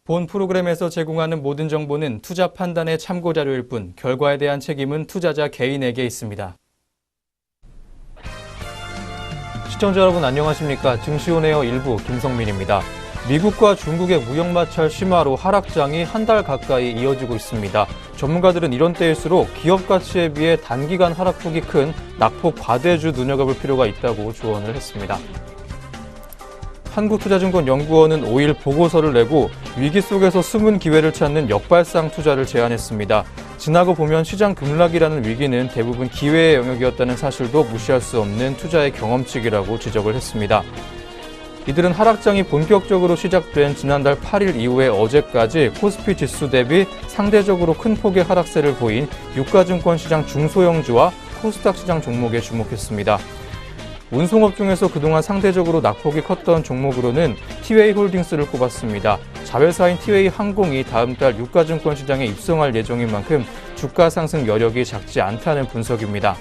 본 프로그램에서 제공하는 모든 정보는 투자 판단의 참고 자료일 뿐 결과에 대한 책임은 투자자 개인에게 있습니다. 시청자 여러분 안녕하십니까? 증시온에어 1부 김성민입니다. 미국과 중국의 무역마찰 심화로 하락장이 한 달 가까이 이어지고 있습니다. 전문가들은 이런 때일수록 기업 가치에 비해 단기간 하락폭이 큰 낙폭 과대주 눈여겨볼 필요가 있다고 조언을 했습니다. 한국투자증권연구원은 5일 보고서를 내고 위기 속에서 숨은 기회를 찾는 역발상 투자를 제안했습니다. 지나고 보면 시장 급락이라는 위기는 대부분 기회의 영역이었다는 사실도 무시할 수 없는 투자의 경험칙이라고 지적을 했습니다. 이들은 하락장이 본격적으로 시작된 지난달 8일 이후에 어제까지 코스피 지수 대비 상대적으로 큰 폭의 하락세를 보인 유가증권 시장 중소형주와 코스닥 시장 종목에 주목했습니다. 운송업 중에서 그동안 상대적으로 낙폭이 컸던 종목으로는 티웨이홀딩스를 꼽았습니다. 자회사인 티웨이항공이 다음 달 유가증권 시장에 입성할 예정인 만큼 주가 상승 여력이 작지 않다는 분석입니다.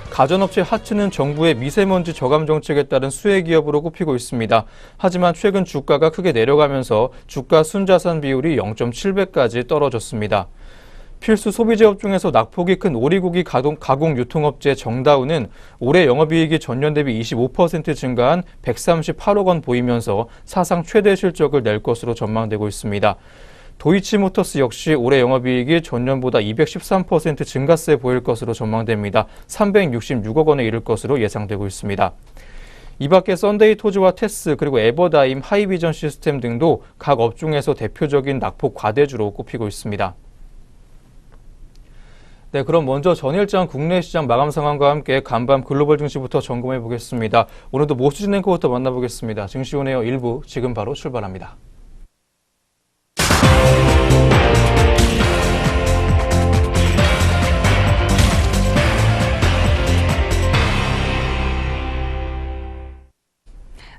가전업체 하츠는 정부의 미세먼지 저감 정책에 따른 수혜 기업으로 꼽히고 있습니다. 하지만 최근 주가가 크게 내려가면서 주가 순자산 비율이 0.7배까지 떨어졌습니다. 필수 소비재업 중에서 낙폭이 큰 오리고기 가공 유통업체 정다운은 올해 영업이익이 전년 대비 25% 증가한 138억 원 보이면서 사상 최대 실적을 낼 것으로 전망되고 있습니다. 도이치모터스 역시 올해 영업이익이 전년보다 213% 증가세 보일 것으로 전망됩니다. 366억 원에 이를 것으로 예상되고 있습니다. 이 밖에 썬데이토즈와 테스 그리고 에버다임, 하이비전 시스템 등도 각 업종에서 대표적인 낙폭 과대주로 꼽히고 있습니다. 네, 그럼 먼저 전일장 국내 시장 마감 상황과 함께 간밤 글로벌 증시부터 점검해 보겠습니다. 오늘도 모수진 앵커부터 만나보겠습니다. 증시온에어 1부 지금 바로 출발합니다.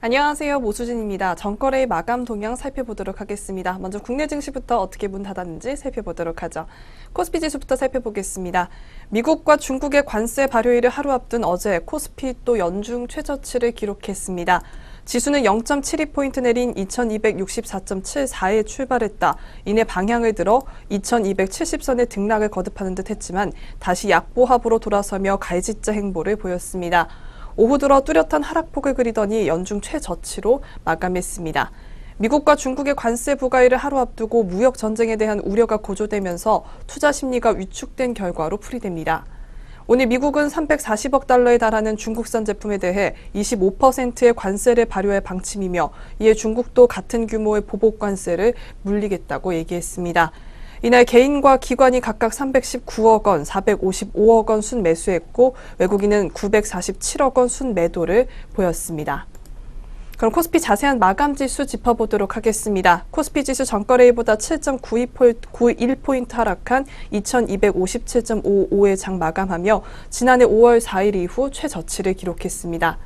안녕하세요. 모수진입니다. 전거래의 마감 동향 살펴보도록 하겠습니다. 먼저 국내 증시부터 어떻게 문 닫았는지 살펴보도록 하죠. 코스피 지수부터 살펴보겠습니다. 미국과 중국의 관세 발효일을 하루 앞둔 어제 코스피 또 연중 최저치를 기록했습니다. 지수는 0.72포인트 내린 2264.74에 출발했다. 이내 방향을 들어 2270선의 등락을 거듭하는 듯 했지만 다시 약보합으로 돌아서며 갈짓자 행보를 보였습니다. 오후 들어 뚜렷한 하락폭을 그리더니 연중 최저치로 마감했습니다. 미국과 중국의 관세 부과일을 하루 앞두고 무역 전쟁에 대한 우려가 고조되면서 투자 심리가 위축된 결과로 풀이됩니다. 오늘 미국은 340억 달러에 달하는 중국산 제품에 대해 25%의 관세를 발효할 방침이며 이에 중국도 같은 규모의 보복 관세를 물리겠다고 얘기했습니다. 이날 개인과 기관이 각각 319억 원, 455억 원 순매수했고 외국인은 947억 원 순매도를 보였습니다. 그럼 코스피 자세한 마감 지수 짚어보도록 하겠습니다. 코스피 지수 전거래일보다 7.91포인트 하락한 2257.55의 장 마감하며 지난해 5월 4일 이후 최저치를 기록했습니다.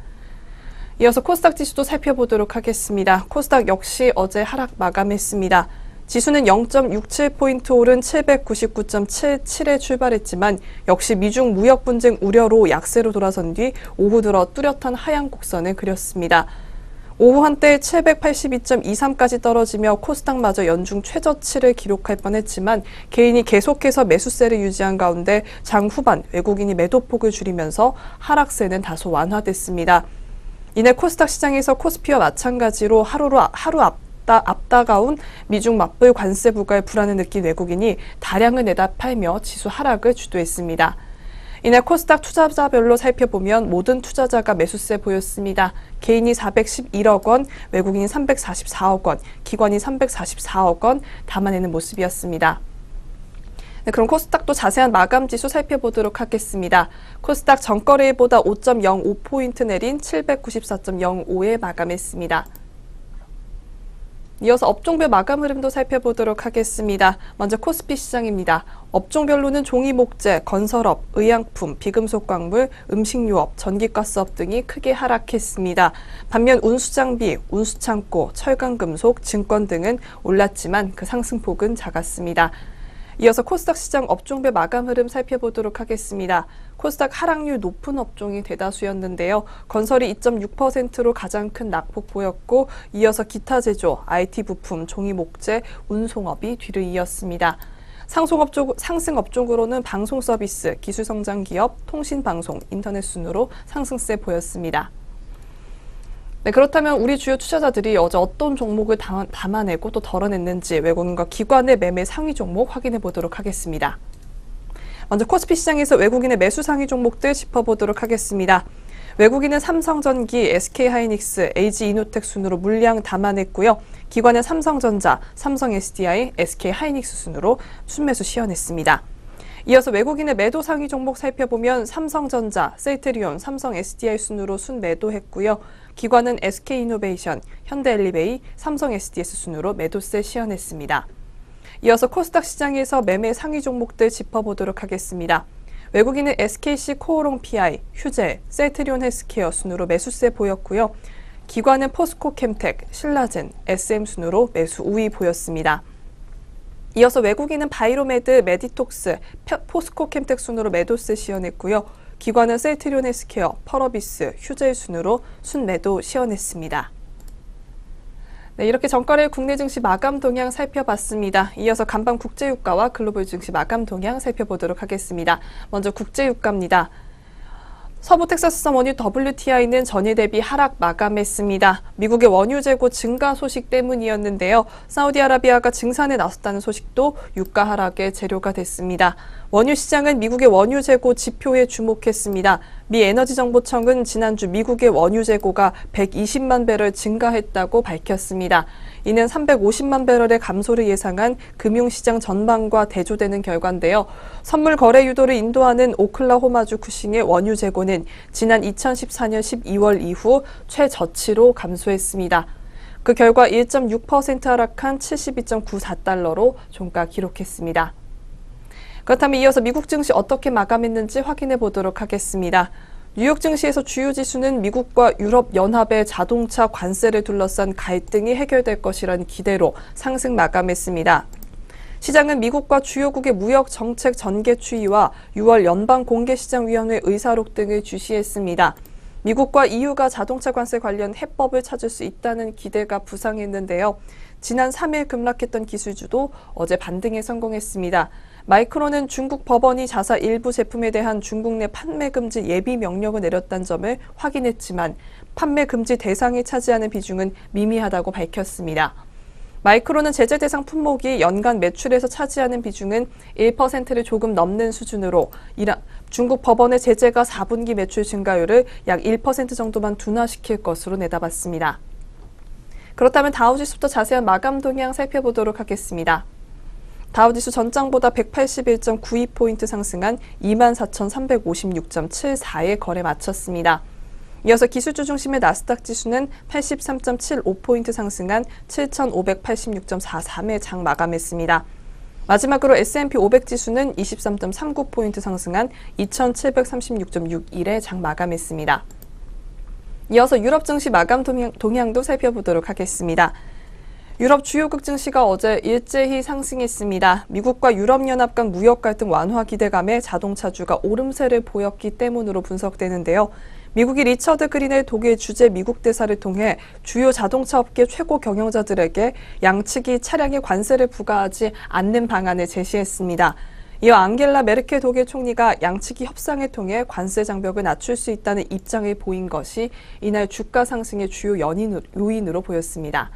이어서 코스닥 지수도 살펴보도록 하겠습니다. 코스닥 역시 어제 하락 마감했습니다. 지수는 0.67포인트 오른 799.77에 출발했지만 역시 미중 무역 분쟁 우려로 약세로 돌아선 뒤 오후 들어 뚜렷한 하향 곡선을 그렸습니다. 오후 한때 782.23까지 떨어지며 코스닥마저 연중 최저치를 기록할 뻔했지만 개인이 계속해서 매수세를 유지한 가운데 장 후반 외국인이 매도폭을 줄이면서 하락세는 다소 완화됐습니다. 이내 코스닥 시장에서 코스피와 마찬가지로 하루 앞다가온 미중 맞불 관세 부과의 불안을 느낀 외국인이 다량을 내다 팔며 지수 하락을 주도했습니다. 이날 코스닥 투자자별로 살펴보면 모든 투자자가 매수세 보였습니다. 개인이 411억 원, 외국인이 344억 원, 기관이 344억 원 담아내는 모습이었습니다. 네, 그럼 코스닥도 자세한 마감 지수 살펴보도록 하겠습니다. 코스닥 전거래일보다 5.05포인트 내린 794.05에 마감했습니다. 이어서 업종별 마감 흐름도 살펴보도록 하겠습니다. 먼저 코스피 시장입니다. 업종별로는 종이목재, 건설업, 의약품, 비금속광물, 음식료업, 전기가스업 등이 크게 하락했습니다. 반면 운수장비, 운수창고, 철강금속, 증권 등은 올랐지만 그 상승폭은 작았습니다. 이어서 코스닥 시장 업종별 마감 흐름 살펴보도록 하겠습니다. 코스닥 하락률 높은 업종이 대다수였는데요. 건설이 2.6%로 가장 큰 낙폭 보였고, 이어서 기타 제조, IT 부품, 종이 목재, 운송업이 뒤를 이었습니다. 상승 업종으로는 방송 서비스, 기술 성장 기업, 통신 방송, 인터넷 순으로 상승세 보였습니다. 네, 그렇다면 우리 주요 투자자들이 어제 어떤 종목을 담아내고 또 덜어냈는지 외국인과 기관의 매매 상위 종목 확인해 보도록 하겠습니다. 먼저 코스피 시장에서 외국인의 매수 상위 종목들 짚어보도록 하겠습니다. 외국인은 삼성전기, SK하이닉스, LG이노텍 순으로 물량 담아냈고요. 기관은 삼성전자, 삼성SDI, SK하이닉스 순으로 순매수 시연했습니다. 이어서 외국인의 매도 상위 종목 살펴보면 삼성전자, 셀트리온, 삼성SDI 순으로 순매도했고요. 기관은 SK이노베이션, 현대엘리베이, 삼성SDS 순으로 매도세 시연했습니다. 이어서 코스닥 시장에서 매매 상위 종목들 짚어보도록 하겠습니다. 외국인은 SKC 코오롱 PI, 휴재, 셀트리온 헬스케어 순으로 매수세 보였고요. 기관은 포스코 캠텍, 신라젠, SM 순으로 매수 우위 보였습니다. 이어서 외국인은 바이로메드, 메디톡스, 포스코 캠텍 순으로 매도세 시연했고요. 기관은 셀트리온 헬스케어, 펄어비스, 휴젤 순으로 순매도 시연했습니다. 네, 이렇게 전거래 국내 증시 마감 동향 살펴봤습니다. 이어서 간밤 국제유가와 글로벌 증시 마감 동향 살펴보도록 하겠습니다. 먼저 국제유가입니다. 서부 텍사스산 원유 WTI는 전일 대비 하락 마감했습니다. 미국의 원유 재고 증가 소식 때문이었는데요. 사우디아라비아가 증산에 나섰다는 소식도 유가 하락의 재료가 됐습니다. 원유 시장은 미국의 원유 재고 지표에 주목했습니다. 미 에너지정보청은 지난주 미국의 원유 재고가 120만 배럴 증가했다고 밝혔습니다. 이는 350만 배럴의 감소를 예상한 금융시장 전망과 대조되는 결과인데요. 선물 거래 유도를 인도하는 오클라호마주 쿠싱의 원유 재고는 지난 2014년 12월 이후 최저치로 감소했습니다. 그 결과 1.6% 하락한 72.94달러로 종가 기록했습니다. 그렇다면 이어서 미국 증시 어떻게 마감했는지 확인해 보도록 하겠습니다. 뉴욕 증시에서 주요 지수는 미국과 유럽 연합의 자동차 관세를 둘러싼 갈등이 해결될 것이라는 기대로 상승 마감했습니다. 시장은 미국과 주요국의 무역 정책 전개 추이와 6월 연방공개시장위원회 의사록 등을 주시했습니다. 미국과 EU가 자동차 관세 관련 해법을 찾을 수 있다는 기대가 부상했는데요. 지난 3일 급락했던 기술주도 어제 반등에 성공했습니다. 마이크론은 중국 법원이 자사 일부 제품에 대한 중국 내 판매 금지 예비 명령을 내렸다는 점을 확인했지만 판매 금지 대상에 차지하는 비중은 미미하다고 밝혔습니다. 마이크론은 제재 대상 품목이 연간 매출에서 차지하는 비중은 1%를 조금 넘는 수준으로 중국 법원의 제재가 4분기 매출 증가율을 약 1% 정도만 둔화시킬 것으로 내다봤습니다. 그렇다면 다우지수부터 자세한 마감 동향 살펴보도록 하겠습니다. 다우지수 전장보다 181.92포인트 상승한 24,356.74에 거래 마쳤습니다. 이어서 기술주 중심의 나스닥 지수는 83.75포인트 상승한 7,586.43에 장 마감했습니다. 마지막으로 S&P 500 지수는 23.39포인트 상승한 2,736.61에 장 마감했습니다. 이어서 유럽 증시 마감 동향도 살펴보도록 하겠습니다. 유럽 주요국 증시가 어제 일제히 상승했습니다. 미국과 유럽연합 간 무역 갈등 완화 기대감에 자동차주가 오름세를 보였기 때문으로 분석되는데요. 미국이 리처드 그린의 독일 주재 미국 대사를 통해 주요 자동차 업계 최고 경영자들에게 양측이 차량에 관세를 부과하지 않는 방안을 제시했습니다. 이어 앙겔라 메르켈 독일 총리가 양측이 협상을 통해 관세 장벽을 낮출 수 있다는 입장을 보인 것이 이날 주가 상승의 주요 요인으로 보였습니다.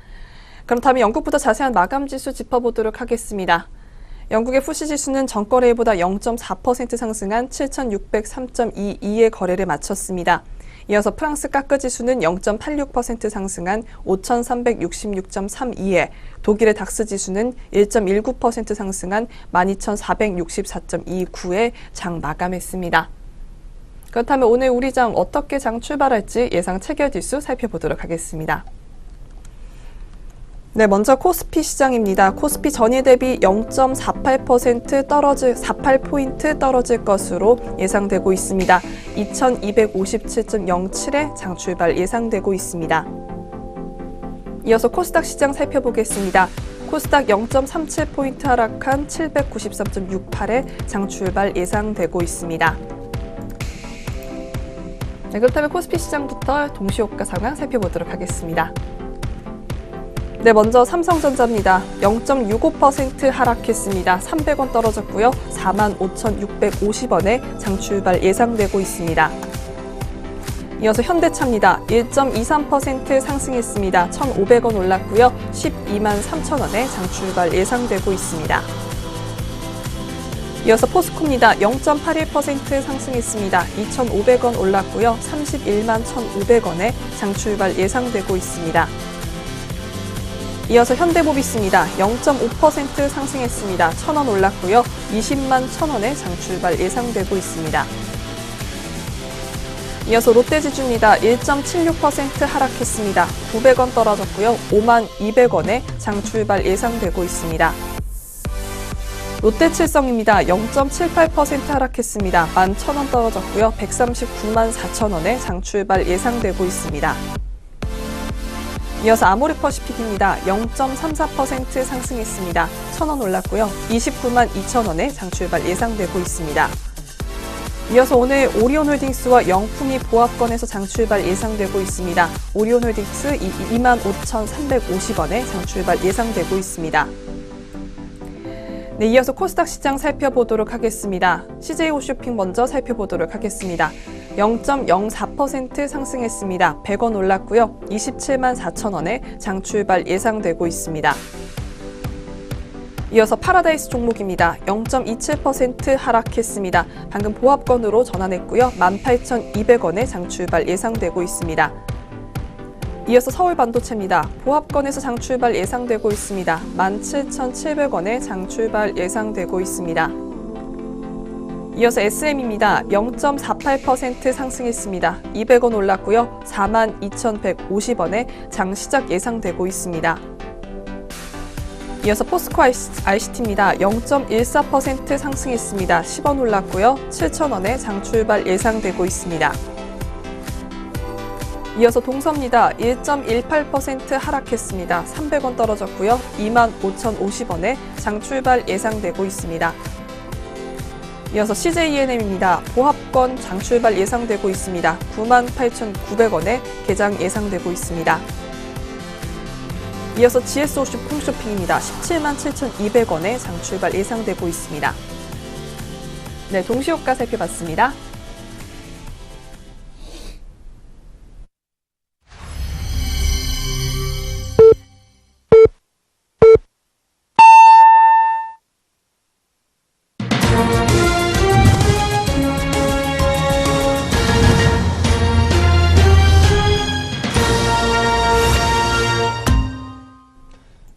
그렇다면 영국부터 자세한 마감 지수 짚어보도록 하겠습니다. 영국의 FTSE 지수는 전거래일보다 0.4% 상승한 7,603.22의 거래를 마쳤습니다. 이어서 프랑스 카크 지수는 0.86% 상승한 5,366.32에, 독일의 닥스 지수는 1.19% 상승한 12,464.29에 장 마감했습니다. 그렇다면 오늘 우리 장 어떻게 장 출발할지 예상 체결 지수 살펴보도록 하겠습니다. 네, 먼저 코스피 시장입니다. 코스피 전일 대비 0.48% 48포인트 떨어질 것으로 예상되고 있습니다. 2257.07에 장 출발 예상되고 있습니다. 이어서 코스닥 시장 살펴보겠습니다. 코스닥 0.37포인트 하락한 793.68에 장출발 예상되고 있습니다. 네, 그렇다면 코스피 시장부터 동시효과 상황 살펴보도록 하겠습니다. 네, 먼저 삼성전자입니다. 0.65% 하락했습니다. 300원 떨어졌고요. 45,650원에 장출발 예상되고 있습니다. 이어서 현대차입니다. 1.23% 상승했습니다. 1,500원 올랐고요. 12만 3천원에 장출발 예상되고 있습니다. 이어서 포스코입니다. 0.81% 상승했습니다. 2,500원 올랐고요. 31만 1,500원에 장출발 예상되고 있습니다. 이어서 현대모비스입니다. 0.5% 상승했습니다. 1,000원 올랐고요. 20만 1,000원에 장출발 예상되고 있습니다. 이어서 롯데지주입니다. 1.76% 하락했습니다. 900원 떨어졌고요. 5만 200원에 장출발 예상되고 있습니다. 롯데칠성입니다. 0.78% 하락했습니다. 11,000원 떨어졌고요. 139만 4천원에 장출발 예상되고 있습니다. 이어서 아모레퍼시픽입니다. 0.34% 상승했습니다. 1,000원 올랐고요. 29만 2천원에 장출발 예상되고 있습니다. 이어서 오늘 오리온홀딩스와 영풍이 보합권에서 장출발 예상되고 있습니다. 오리온홀딩스 25,350원에 장출발 예상되고 있습니다. 네, 이어서 코스닥 시장 살펴보도록 하겠습니다. CJ 홈쇼핑 먼저 살펴보도록 하겠습니다. 0.04% 상승했습니다. 100원 올랐고요. 27만 4천원에 장출발 예상되고 있습니다. 이어서 파라다이스 종목입니다. 0.27% 하락했습니다. 방금 보합권으로 전환했고요. 18,200원에 장출발 예상되고 있습니다. 이어서 서울반도체입니다. 보합권에서 장출발 예상되고 있습니다. 17,700원에 장출발 예상되고 있습니다. 이어서 SM입니다. 0.48% 상승했습니다. 200원 올랐고요. 42,150원에 장 시작 예상되고 있습니다. 이어서 포스코 ICT입니다. 0.14% 상승했습니다. 10원 올랐고요. 7,000원에 장출발 예상되고 있습니다. 이어서 동서입니다. 1.18% 하락했습니다. 300원 떨어졌고요. 25,050원에 장출발 예상되고 있습니다. 이어서 CJENM입니다. 보합권 장출발 예상되고 있습니다. 98,900원에 개장 예상되고 있습니다. 이어서 GS 홈쇼핑입니다. 177,200원에 장출발 예상되고 있습니다. 네, 동시효과 살펴봤습니다.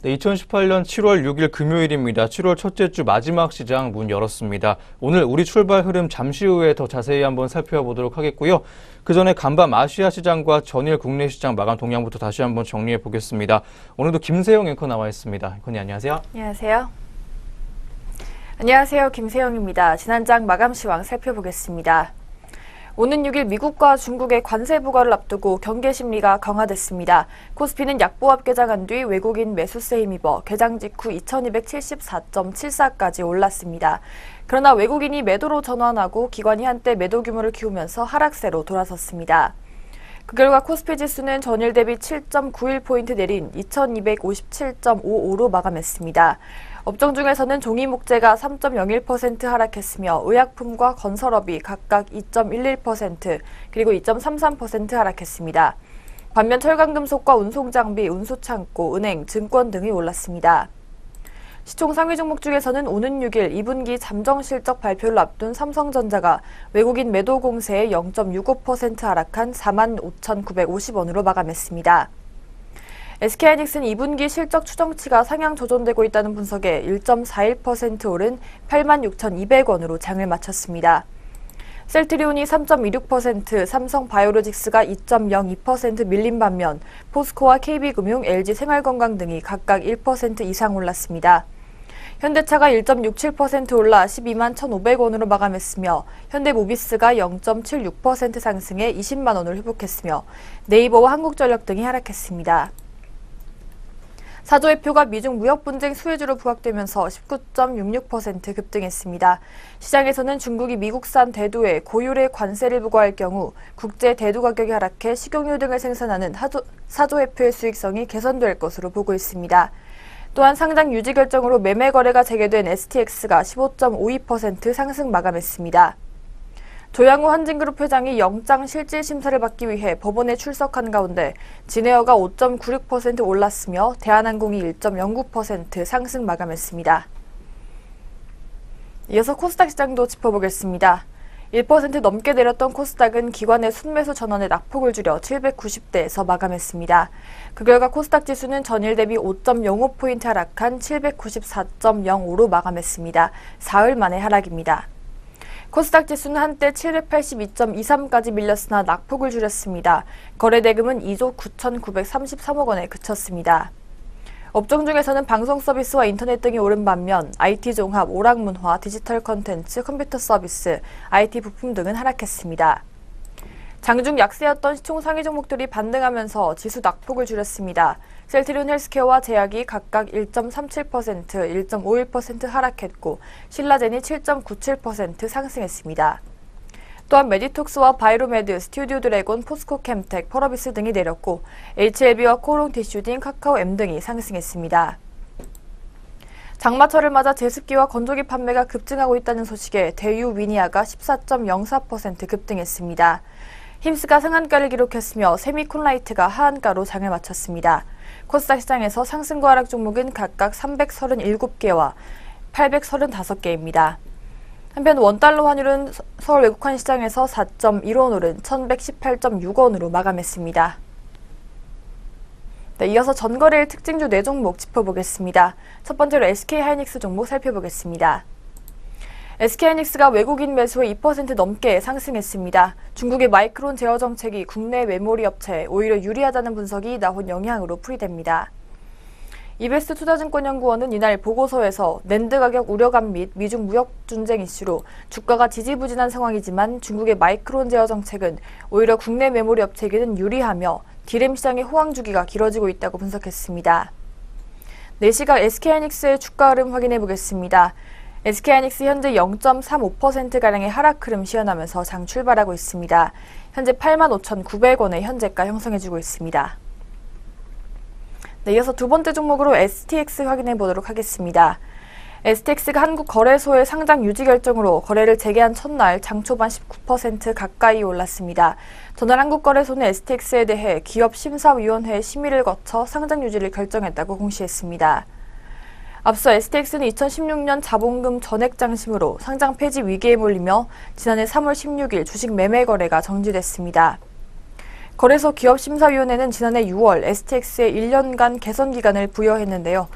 네, 2018년 7월 6일 금요일입니다. 7월 첫째 주 마지막 시장 문 열었습니다. 오늘 우리 출발 흐름 잠시 후에 더 자세히 한번 살펴보도록 하겠고요. 그 전에 간밤 아시아 시장과 전일 국내 시장 마감 동향부터 다시 한번 정리해 보겠습니다. 오늘도 김세영 앵커 나와 있습니다. 앵커님 안녕하세요. 안녕하세요. 안녕하세요. 김세영입니다. 지난장 마감 시황 살펴보겠습니다. 오는 6일 미국과 중국의 관세 부과를 앞두고 경계 심리가 강화됐습니다. 코스피는 약보합 개장한 뒤 외국인 매수세에 힘입어 개장 직후 2274.74까지 올랐습니다. 그러나 외국인이 매도로 전환하고 기관이 한때 매도 규모를 키우면서 하락세로 돌아섰습니다. 그 결과 코스피 지수는 전일 대비 7.91포인트 내린 2257.55로 마감했습니다. 업종 중에서는 종이목재가 3.01% 하락했으며 의약품과 건설업이 각각 2.11% 그리고 2.33% 하락했습니다. 반면 철강금속과 운송장비, 운수창고, 은행, 증권 등이 올랐습니다. 시총 상위 종목 중에서는 오는 6일 2분기 잠정실적 발표를 앞둔 삼성전자가 외국인 매도 공세에 0.65% 하락한 45,950원으로 마감했습니다. SK하이닉스는 2분기 실적 추정치가 상향 조정되고 있다는 분석에 1.41% 오른 86,200원으로 장을 마쳤습니다. 셀트리온이 3.26%, 삼성바이오로직스가 2.02% 밀린 반면 포스코와 KB금융, LG생활건강 등이 각각 1% 이상 올랐습니다. 현대차가 1.67% 올라 12만 1,500원으로 마감했으며 현대모비스가 0.76% 상승해 20만 원을 회복했으며 네이버와 한국전력 등이 하락했습니다. 사조회표가 미중 무역 분쟁 수혜주로 부각되면서 19.66% 급등했습니다. 시장에서는 중국이 미국산 대두에 고율의 관세를 부과할 경우 국제 대두 가격이 하락해 식용유 등을 생산하는 사조회표의 수익성이 개선될 것으로 보고 있습니다. 또한 상장 유지 결정으로 매매 거래가 재개된 STX가 15.52% 상승 마감했습니다. 조양호 한진그룹 회장이 영장 실질 심사를 받기 위해 법원에 출석한 가운데 진에어가 5.96% 올랐으며 대한항공이 1.09% 상승 마감했습니다. 이어서 코스닥 시장도 짚어보겠습니다. 1% 넘게 내렸던 코스닥은 기관의 순매수 전환에 낙폭을 줄여 790대에서 마감했습니다. 그 결과 코스닥 지수는 전일 대비 5.05포인트 하락한 794.05로 마감했습니다. 사흘 만의 하락입니다. 코스닥 지수는 한때 782.23까지 밀렸으나 낙폭을 줄였습니다. 거래대금은 2조 9,933억 원에 그쳤습니다. 업종 중에서는 방송 서비스와 인터넷 등이 오른 반면 IT 종합, 오락문화, 디지털 컨텐츠, 컴퓨터 서비스, IT 부품 등은 하락했습니다. 장중 약세였던 시총 상위 종목들이 반등하면서 지수 낙폭을 줄였습니다. 셀트리온 헬스케어와 제약이 각각 1.37%, 1.51% 하락했고 신라젠이 7.97% 상승했습니다. 또한 메디톡스와 바이로메드, 스튜디오 드래곤, 포스코 캠텍, 펄어비스 등이 내렸고 HLB와 코롱 티슈딩, 카카오엠 등이 상승했습니다. 장마철을 맞아 제습기와 건조기 판매가 급증하고 있다는 소식에 대유 위니아가 14.04% 급등했습니다. 힘스가 상한가를 기록했으며 세미콘라이트가 하한가로 장을 마쳤습니다. 코스닥 시장에서 상승과 하락 종목은 각각 337개와 835개입니다. 한편 원달러 환율은 서울 외국환 시장에서 4.1원 오른 1118.6원으로 마감했습니다. 네, 이어서 전거래일 특징주 4종목 짚어보겠습니다. 첫 번째로 SK하이닉스 종목 살펴보겠습니다. SK하이닉스가 외국인 매수에 2% 넘게 상승했습니다. 중국의 마이크론 제어 정책이 국내 메모리 업체에 오히려 유리하다는 분석이 나온 영향으로 풀이됩니다. 이베스트 투자증권연구원은 이날 보고서에서 낸드 가격 우려감 및 미중 무역 분쟁 이슈로 주가가 지지부진한 상황이지만 중국의 마이크론 제어 정책은 오히려 국내 메모리 업체에게는 유리하며 디램 시장의 호황 주기가 길어지고 있다고 분석했습니다. 4시각 SK하이닉스의 주가 흐름 확인해 보겠습니다. SK하이닉스 현재 0.35%가량의 하락 흐름 시현하면서 장 출발하고 있습니다. 현재 85,900원의 현재가 형성해주고 있습니다. 네, 이어서 두 번째 종목으로 STX 확인해 보도록 하겠습니다. STX가 한국거래소의 상장 유지 결정으로 거래를 재개한 첫날 장 초반 19% 가까이 올랐습니다. 전날 한국거래소는 STX에 대해 기업심사위원회 심의를 거쳐 상장 유지를 결정했다고 공시했습니다. 앞서 STX는 2016년 자본금 전액 장심으로 상장 폐지 위기에 몰리며 지난해 3월 16일 주식 매매 거래가 정지됐습니다. 거래소 기업심사위원회는 지난해 6월 STX에 1년간 개선 기간을 부여했는데요.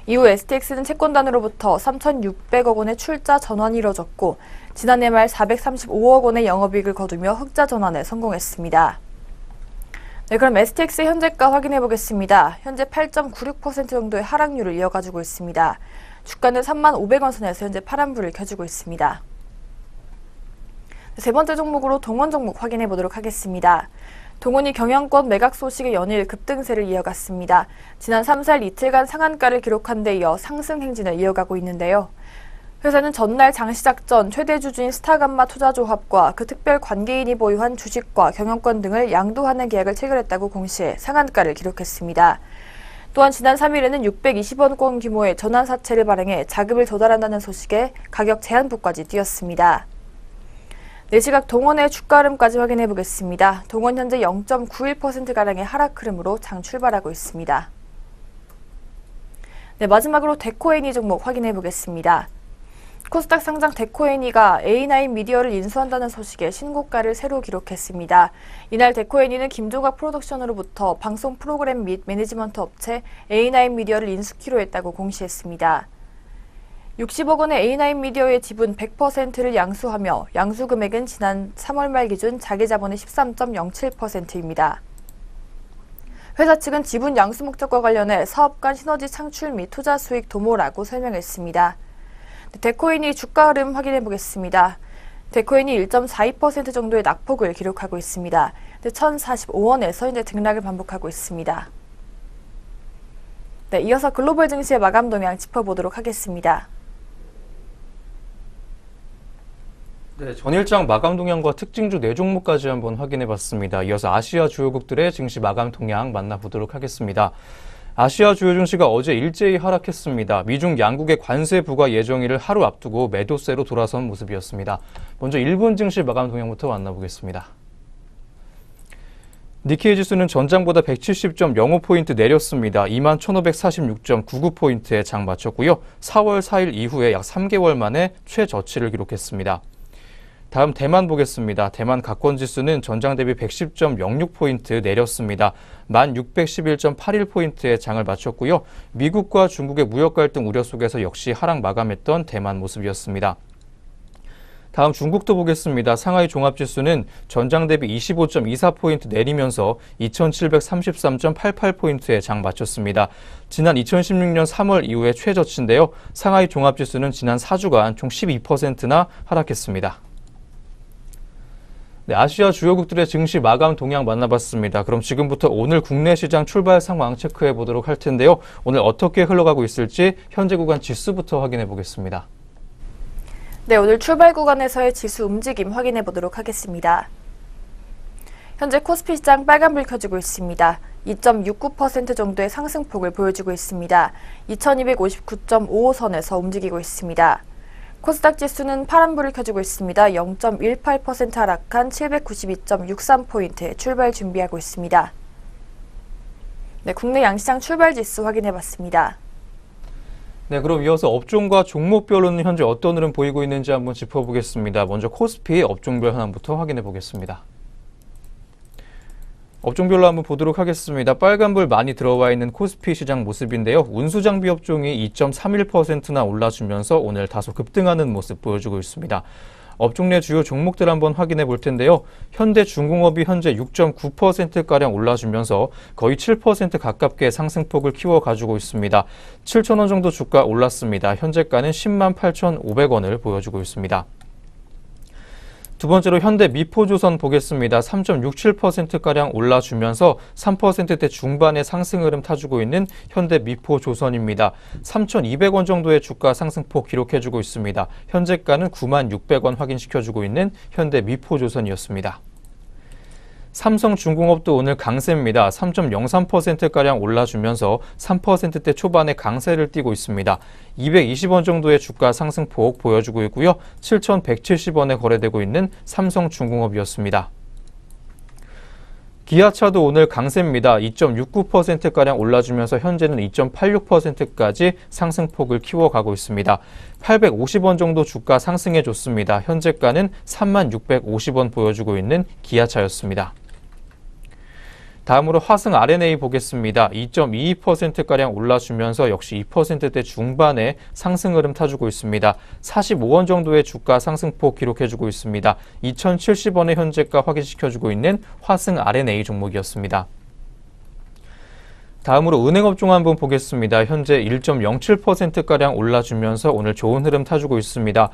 이후 STX는 채권단으로부터 3,600억 원의 출자 전환이 이뤄졌고 지난해 말 435억 원의 영업이익을 거두며 흑자 전환에 성공했습니다. 네, 그럼 STX의 현재가 확인해 보겠습니다. 현재 8.96% 정도의 하락률을 이어가지고 있습니다. 주가는 35,000원 선에서 현재 파란불을 켜주고 있습니다. 세 번째 종목으로 동원 종목 확인해 보도록 하겠습니다. 동원이 경영권 매각 소식에 연일 급등세를 이어갔습니다. 지난 3, 4일 이틀간 상한가를 기록한 데 이어 상승 행진을 이어가고 있는데요. 회사는 전날 장시작 전 최대 주주인 스타감마 투자조합과 그 특별 관계인이 보유한 주식과 경영권 등을 양도하는 계약을 체결했다고 공시해 상한가를 기록했습니다. 또한 지난 3일에는 620원권 규모의 전환사채를 발행해 자금을 조달한다는 소식에 가격 제한부까지 띄었습니다. 4시각 동원의 주가 흐름까지 확인해 보겠습니다. 동원 현재 0.91%가량의 하락 흐름으로 장 출발하고 있습니다. 네, 마지막으로 데코애니 종목 확인해 보겠습니다. 코스닥 상장 데코애니가 A9 미디어를 인수한다는 소식에 신고가를 새로 기록했습니다. 이날 데코애니는 김종각 프로덕션으로부터 방송 프로그램 및 매니지먼트 업체 A9 미디어를 인수키로 했다고 공시했습니다. 60억 원의 A9 미디어의 지분 100%를 양수하며 양수 금액은 지난 3월 말 기준 자기 자본의 13.07%입니다. 회사 측은 지분 양수 목적과 관련해 사업 간 시너지 창출 및 투자 수익 도모라고 설명했습니다. 데코인이 주가 흐름 확인해 보겠습니다. 데코인이 1.42% 정도의 낙폭을 기록하고 있습니다. 1,045원에서 현재 등락을 반복하고 있습니다. 네, 이어서 글로벌 증시의 마감 동향 짚어보도록 하겠습니다. 네, 전일장 마감 동향과 특징주 4종목까지 한번 확인해 봤습니다. 이어서 아시아 주요국들의 증시 마감 동향 만나보도록 하겠습니다. 아시아 주요 증시가 어제 일제히 하락했습니다. 미중 양국의 관세 부과 예정일을 하루 앞두고 매도세로 돌아선 모습이었습니다. 먼저 일본 증시 마감 동향부터 만나보겠습니다. 니케이 지수는 전장보다 170.05포인트 내렸습니다. 21,546.99포인트에 장 마쳤고요. 4월 4일 이후에 약 3개월 만에 최저치를 기록했습니다. 다음 대만 보겠습니다. 대만 각권지수는 전장 대비 110.06포인트 내렸습니다. 1611.81포인트에 장을 마쳤고요. 미국과 중국의 무역 갈등 우려 속에서 역시 하락 마감했던 대만 모습이었습니다. 다음 중국도 보겠습니다. 상하이 종합지수는 전장 대비 25.24포인트 내리면서 2733.88포인트에 장 마쳤습니다. 지난 2016년 3월 이후에 최저치인데요. 상하이 종합지수는 지난 4주간 총 12%나 하락했습니다. 네, 아시아 주요국들의 증시 마감 동향 만나봤습니다. 그럼 지금부터 오늘 국내 시장 출발 상황 체크해 보도록 할 텐데요. 오늘 어떻게 흘러가고 있을지 현재 구간 지수부터 확인해 보겠습니다. 네, 오늘 출발 구간에서의 지수 움직임 확인해 보도록 하겠습니다. 현재 코스피 시장 빨간불 켜지고 있습니다. 2.69% 정도의 상승폭을 보여주고 있습니다. 2259.55선에서 움직이고 있습니다. 코스닥 지수는 파란불을 켜지고 있습니다. 0.18% 하락한 792.63포인트에 출발 준비하고 있습니다. 네, 국내 양시장 출발 지수 확인해 봤습니다. 네, 그럼 이어서 업종과 종목별로는 현재 어떤 흐름 보이고 있는지 한번 짚어보겠습니다. 먼저 코스피 업종별 현황부터 확인해 보겠습니다. 업종별로 한번 보도록 하겠습니다. 빨간불 많이 들어와 있는 코스피 시장 모습인데요. 운수장비 업종이 2.31%나 올라주면서 오늘 다소 급등하는 모습 보여주고 있습니다. 업종 내 주요 종목들 한번 확인해 볼 텐데요. 현대중공업이 현재 6.9%가량 올라주면서 거의 7% 가깝게 상승폭을 키워가지고 있습니다. 7,000원 정도 주가 올랐습니다. 현재가는 108,500원을 보여주고 있습니다. 두 번째로 현대미포조선 보겠습니다. 3.67%가량 올라주면서 3%대 중반의 상승 흐름 타주고 있는 현대미포조선입니다. 3,200원 정도의 주가 상승폭 기록해주고 있습니다. 현재가는 96,600원 확인시켜주고 있는 현대미포조선이었습니다. 삼성중공업도 오늘 강세입니다. 3.03%가량 올라주면서 3%대 초반의 강세를 띠고 있습니다. 220원 정도의 주가 상승폭 보여주고 있고요. 7,170원에 거래되고 있는 삼성중공업이었습니다. 기아차도 오늘 강세입니다. 2.69%가량 올라주면서 현재는 2.86%까지 상승폭을 키워가고 있습니다. 850원 정도 주가 상승해줬습니다. 현재가는 36,650원 보여주고 있는 기아차였습니다. 다음으로 화승 R&A 보겠습니다. 2.22%가량 올라주면서 역시 2%대 중반의 상승 흐름 타주고 있습니다. 45원 정도의 주가 상승폭 기록해주고 있습니다. 2,070원의 현재가 확인시켜주고 있는 화승 R&A 종목이었습니다. 다음으로 은행업종 한번 보겠습니다. 현재 1.07%가량 올라주면서 오늘 좋은 흐름 타주고 있습니다.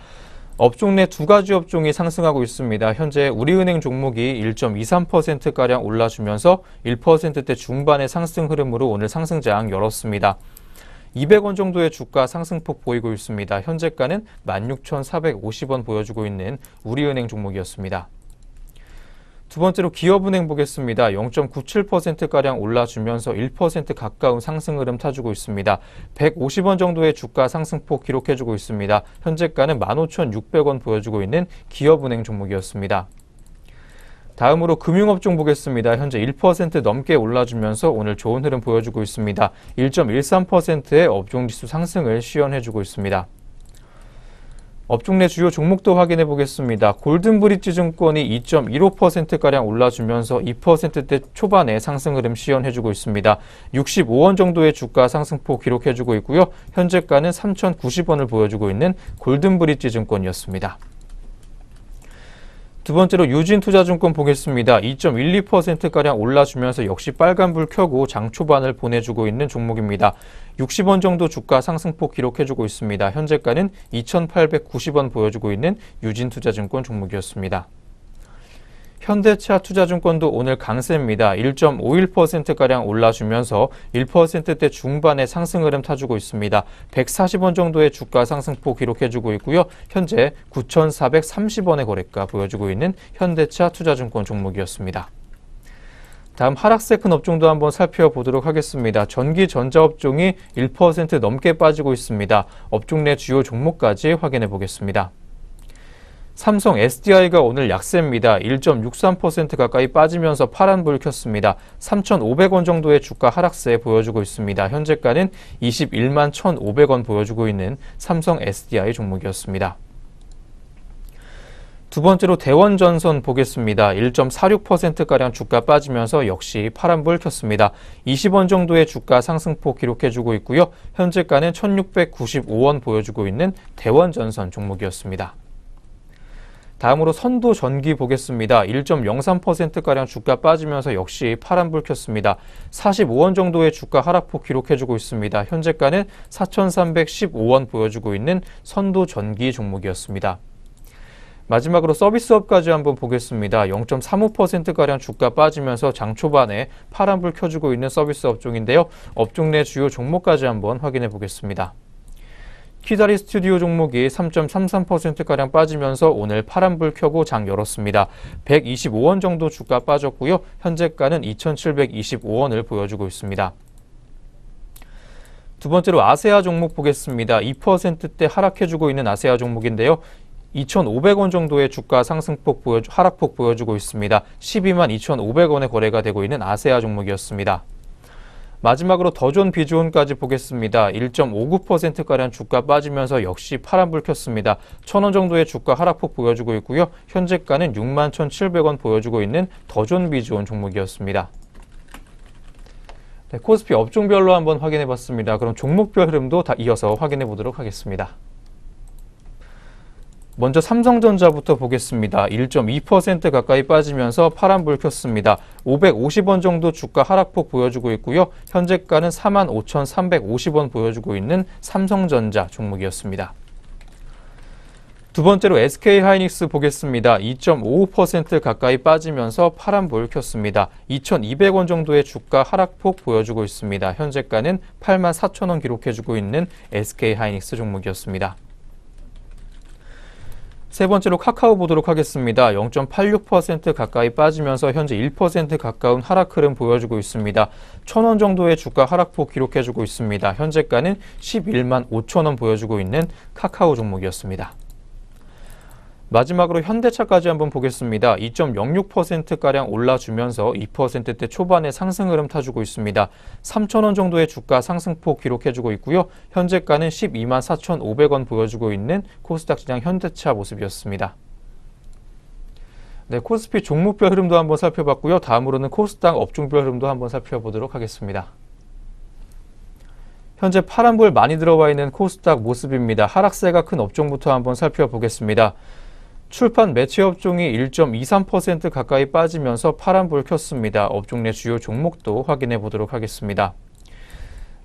업종 내 두 가지 업종이 상승하고 있습니다. 현재 우리은행 종목이 1.23%가량 올라주면서 1%대 중반의 상승 흐름으로 오늘 상승장 열었습니다. 200원 정도의 주가 상승폭 보이고 있습니다. 현재가는 16,450원 보여주고 있는 우리은행 종목이었습니다. 두 번째로 기업은행 보겠습니다. 0.97%가량 올라주면서 1% 가까운 상승 흐름 타주고 있습니다. 150원 정도의 주가 상승폭 기록해주고 있습니다. 현재가는 15,600원 보여주고 있는 기업은행 종목이었습니다. 다음으로 금융업종 보겠습니다. 현재 1% 넘게 올라주면서 오늘 좋은 흐름 보여주고 있습니다. 1.13%의 업종지수 상승을 시연해주고 있습니다. 업종 내 주요 종목도 확인해 보겠습니다. 골든브릿지 증권이 2.15%가량 올라주면서 2%대 초반의 상승 흐름 시연해주고 있습니다. 65원 정도의 주가 상승폭 기록해주고 있고요. 현재가는 3,090원을 보여주고 있는 골든브릿지 증권이었습니다. 두 번째로 유진투자증권 보겠습니다. 2.12%가량 올라주면서 역시 빨간불 켜고 장 초반을 보내주고 있는 종목입니다. 60원 정도 주가 상승폭 기록해주고 있습니다. 현재가는 2,890원 보여주고 있는 유진투자증권 종목이었습니다. 현대차 투자증권도 오늘 강세입니다. 1.51%가량 올라주면서 1%대 중반의 상승 흐름 타주고 있습니다. 140원 정도의 주가 상승폭 기록해주고 있고요. 현재 9,430원의 거래가 보여주고 있는 현대차 투자증권 종목이었습니다. 다음 하락세 큰 업종도 한번 살펴보도록 하겠습니다. 전기 전자업종이 1% 넘게 빠지고 있습니다. 업종 내 주요 종목까지 확인해 보겠습니다. 삼성 SDI가 오늘 약세입니다. 1.63% 가까이 빠지면서 파란불 켰습니다. 3,500원 정도의 주가 하락세 보여주고 있습니다. 현재가는 21만 1,500원 보여주고 있는 삼성 SDI 종목이었습니다. 두 번째로 대원전선 보겠습니다. 1.46%가량 주가 빠지면서 역시 파란불 켰습니다. 20원 정도의 주가 상승폭 기록해주고 있고요. 현재가는 1,695원 보여주고 있는 대원전선 종목이었습니다. 다음으로 선도전기 보겠습니다. 1.03%가량 주가 빠지면서 역시 파란불 켰습니다. 45원 정도의 주가 하락폭 기록해주고 있습니다. 현재가는 4,315원 보여주고 있는 선도전기 종목이었습니다. 마지막으로 서비스업까지 한번 보겠습니다. 0.35%가량 주가 빠지면서 장 초반에 파란불 켜주고 있는 서비스 업종인데요. 업종 내 주요 종목까지 한번 확인해 보겠습니다. 키다리 스튜디오 종목이 3.33%가량 빠지면서 오늘 파란불 켜고 장 열었습니다. 125원 정도 주가 빠졌고요. 현재가는 2,725원을 보여주고 있습니다. 두 번째로 아세아 종목 보겠습니다. 2%대 하락해주고 있는 아세아 종목인데요. 2,500원 정도의 주가 상승폭 하락폭 보여주고 있습니다. 12만 2,500원에 거래가 되고 있는 아세아 종목이었습니다. 마지막으로 더존 비주온까지 보겠습니다. 1.59%가량 주가 빠지면서 역시 파란불 켰습니다. 1,000원 정도의 주가 하락폭 보여주고 있고요. 현재가는 6만 1,700원 보여주고 있는 더존 비주온 종목이었습니다. 네, 코스피 업종별로 한번 확인해 봤습니다. 그럼 종목별 흐름도 다 이어서 확인해 보도록 하겠습니다. 먼저 삼성전자부터 보겠습니다. 1.2% 가까이 빠지면서 파란불 켰습니다. 550원 정도 주가 하락폭 보여주고 있고요. 현재가는 45,350원 보여주고 있는 삼성전자 종목이었습니다. 두 번째로 SK하이닉스 보겠습니다. 2.55% 가까이 빠지면서 파란불 켰습니다. 2,200원 정도의 주가 하락폭 보여주고 있습니다. 현재가는 84,000원 기록해주고 있는 SK하이닉스 종목이었습니다. 세 번째로 카카오 보도록 하겠습니다. 0.86% 가까이 빠지면서 현재 1% 가까운 하락 흐름 보여주고 있습니다. 1,000원 정도의 주가 하락폭 기록해주고 있습니다. 현재가는 11만 5천원 보여주고 있는 카카오 종목이었습니다. 마지막으로 현대차까지 한번 보겠습니다. 2.06%가량 올라주면서 2%대 초반의 상승 흐름 타주고 있습니다. 3,000원 정도의 주가 상승폭 기록해주고 있고요. 현재가는 12만 4,500원 보여주고 있는 코스닥 시장 현대차 모습이었습니다. 네, 코스피 종목별 흐름도 한번 살펴봤고요. 다음으로는 코스닥 업종별 흐름도 한번 살펴보도록 하겠습니다. 현재 파란불 많이 들어와 있는 코스닥 모습입니다. 하락세가 큰 업종부터 한번 살펴보겠습니다. 출판 매체 업종이 1.23% 가까이 빠지면서 파란불 켰습니다. 업종 내 주요 종목도 확인해 보도록 하겠습니다.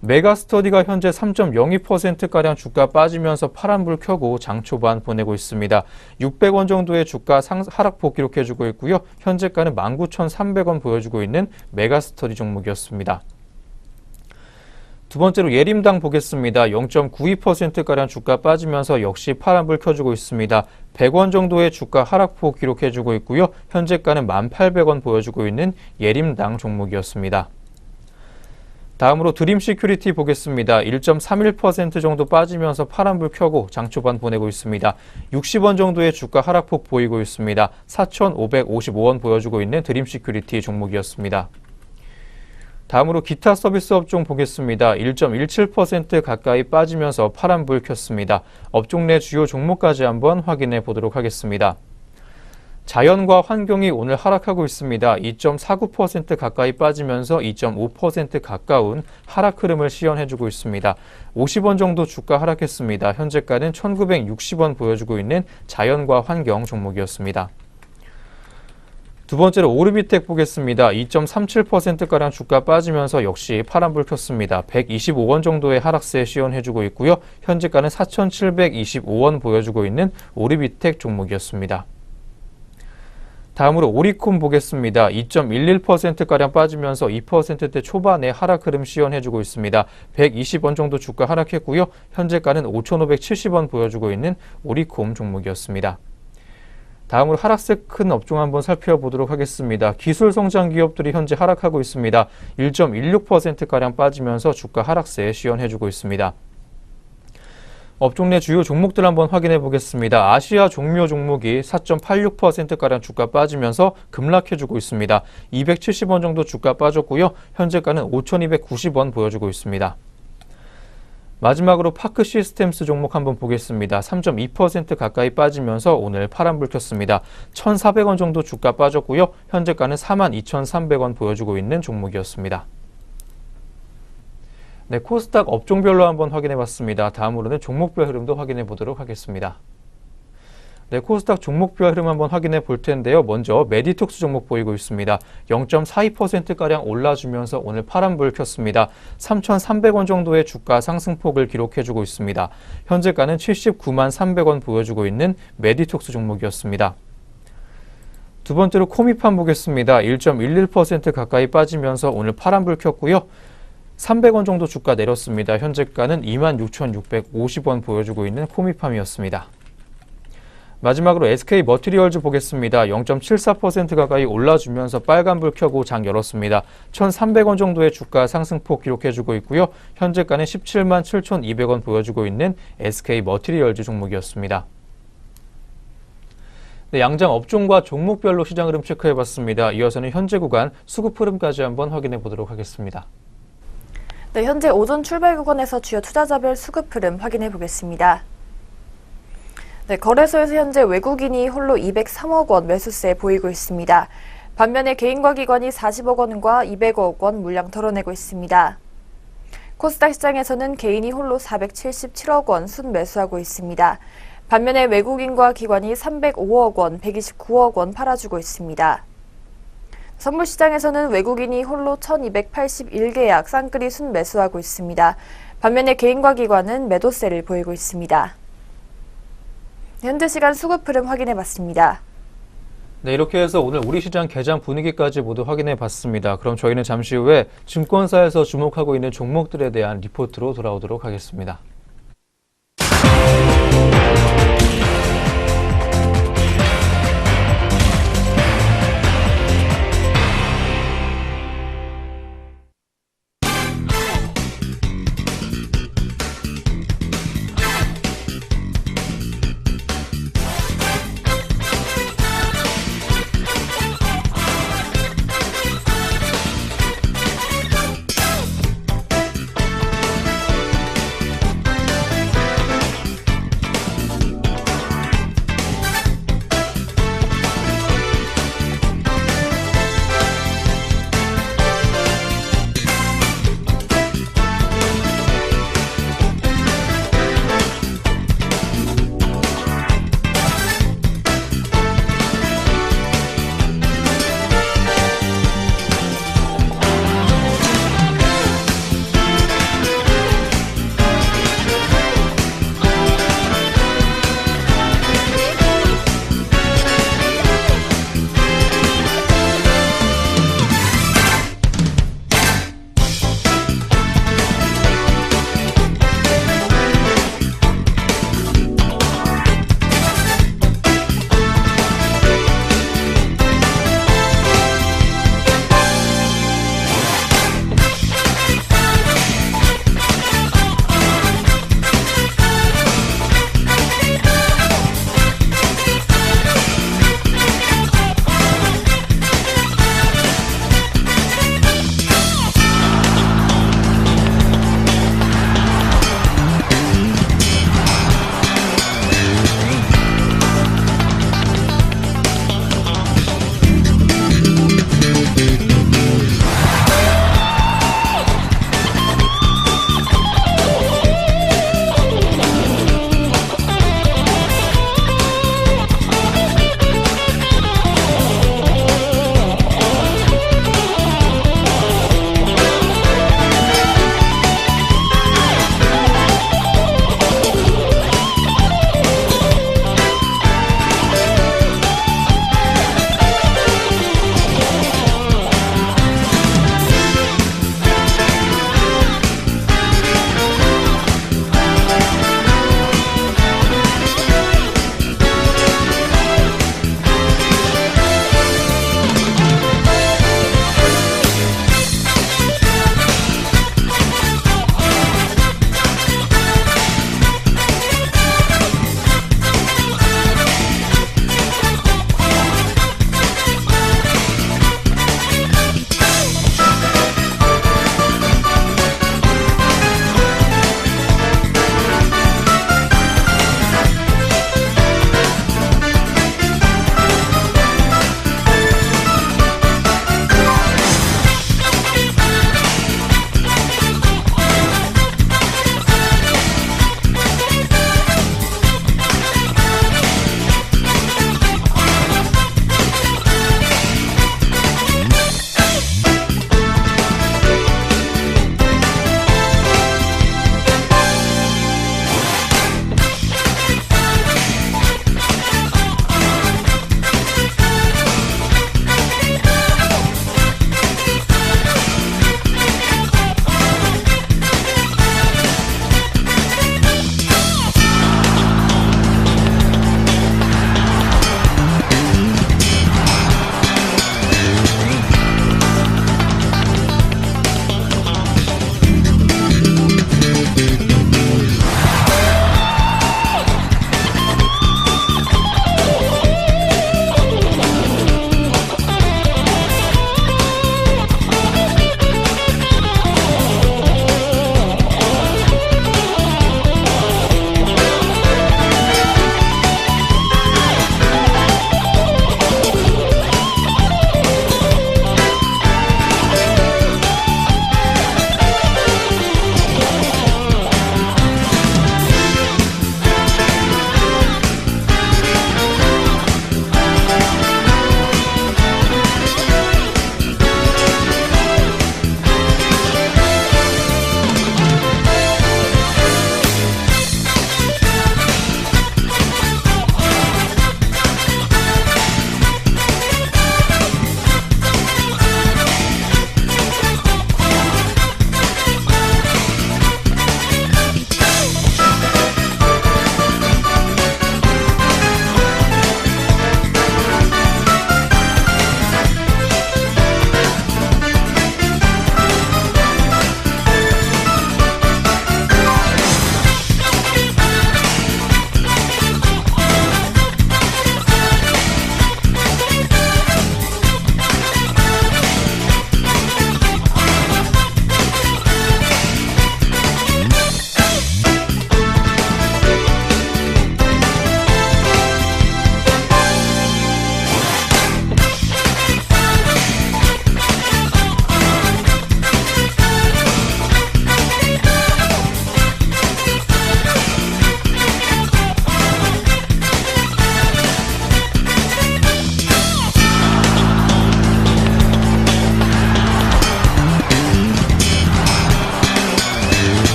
메가스터디가 현재 3.02%가량 주가 빠지면서 파란불 켜고 장 초반 보내고 있습니다. 600원 정도의 주가 하락폭 기록해주고 있고요. 현재가는 19,300원 보여주고 있는 메가스터디 종목이었습니다. 두 번째로 예림당 보겠습니다. 0.92%가량 주가 빠지면서 역시 파란불 켜주고 있습니다. 100원 정도의 주가 하락폭 기록해주고 있고요. 현재가는 1,800원 보여주고 있는 예림당 종목이었습니다. 다음으로 드림시큐리티 보겠습니다. 1.31% 정도 빠지면서 파란불 켜고 장 초반 보내고 있습니다. 60원 정도의 주가 하락폭 보이고 있습니다. 4,555원 보여주고 있는 드림시큐리티 종목이었습니다. 다음으로 기타 서비스 업종 보겠습니다. 1.17% 가까이 빠지면서 파란불 켰습니다. 업종 내 주요 종목까지 한번 확인해 보도록 하겠습니다. 자연과 환경이 오늘 하락하고 있습니다. 2.49% 가까이 빠지면서 2.5% 가까운 하락 흐름을 시연해주고 있습니다. 50원 정도 주가 하락했습니다. 현재가는 1,960원 보여주고 있는 자연과 환경 종목이었습니다. 두 번째로 오르비텍 보겠습니다. 2.37%가량 주가 빠지면서 역시 파란불 켰습니다. 125원 정도의 하락세 시연해주고 있고요. 현재가는 4,725원 보여주고 있는 오르비텍 종목이었습니다. 다음으로 오리콤 보겠습니다. 2.11%가량 빠지면서 2%대 초반에 하락 흐름 시연해주고 있습니다. 120원 정도 주가 하락했고요. 현재가는 5,570원 보여주고 있는 오리콤 종목이었습니다. 다음으로 하락세 큰 업종 한번 살펴보도록 하겠습니다. 기술 성장 기업들이 현재 하락하고 있습니다. 1.16%가량 빠지면서 주가 하락세 시연해주고 있습니다. 업종 내 주요 종목들 한번 확인해 보겠습니다. 아시아 종묘 종목이 4.86%가량 주가 빠지면서 급락해주고 있습니다. 270원 정도 주가 빠졌고요. 현재가는 5,290원 보여주고 있습니다. 마지막으로 파크 시스템스 종목 한번 보겠습니다. 3.2% 가까이 빠지면서 오늘 파란불 켰습니다. 1,400원 정도 주가 빠졌고요. 현재가는 42,300원 보여주고 있는 종목이었습니다. 네, 코스닥 업종별로 한번 확인해 봤습니다. 다음으로는 종목별 흐름도 확인해 보도록 하겠습니다. 네, 코스닥 종목별 흐름 한번 확인해 볼 텐데요. 먼저 메디톡스 종목 보이고 있습니다. 0.42%가량 올라주면서 오늘 파란불 켰습니다. 3,300원 정도의 주가 상승폭을 기록해주고 있습니다. 현재가는 79만 300원 보여주고 있는 메디톡스 종목이었습니다. 두 번째로 코미팜 보겠습니다. 1.11% 가까이 빠지면서 오늘 파란불 켰고요. 300원 정도 주가 내렸습니다. 현재가는 26,650원 보여주고 있는 코미팜이었습니다. 마지막으로 SK 머티리얼즈 보겠습니다. 0.74% 가까이 올라주면서 빨간불 켜고 장 열었습니다. 1,300원 정도의 주가 상승폭 기록해주고 있고요. 현재가는 17만 7,200원 보여주고 있는 SK 머티리얼즈 종목이었습니다. 네, 양장 업종과 종목별로 시장 흐름 체크해봤습니다. 이어서는 현재 구간 수급 흐름까지 한번 확인해 보도록 하겠습니다. 네, 현재 오전 출발 구간에서 주요 투자자별 수급 흐름 확인해 보겠습니다. 네, 거래소에서 현재 외국인이 홀로 203억 원 매수세 보이고 있습니다. 반면에 개인과 기관이 40억 원과 200억 원 물량 털어내고 있습니다. 코스닥 시장에서는 개인이 홀로 477억 원 순매수하고 있습니다. 반면에 외국인과 기관이 305억 원, 129억 원 팔아주고 있습니다. 선물시장에서는 외국인이 홀로 1281계약 쌍끌이 순매수하고 있습니다. 반면에 개인과 기관은 매도세를 보이고 있습니다. 현재 시간 수급 흐름 확인해 봤습니다. 네, 이렇게 해서 오늘 우리 시장 개장 분위기까지 모두 확인해 봤습니다. 그럼 저희는 잠시 후에 증권사에서 주목하고 있는 종목들에 대한 리포트로 돌아오도록 하겠습니다.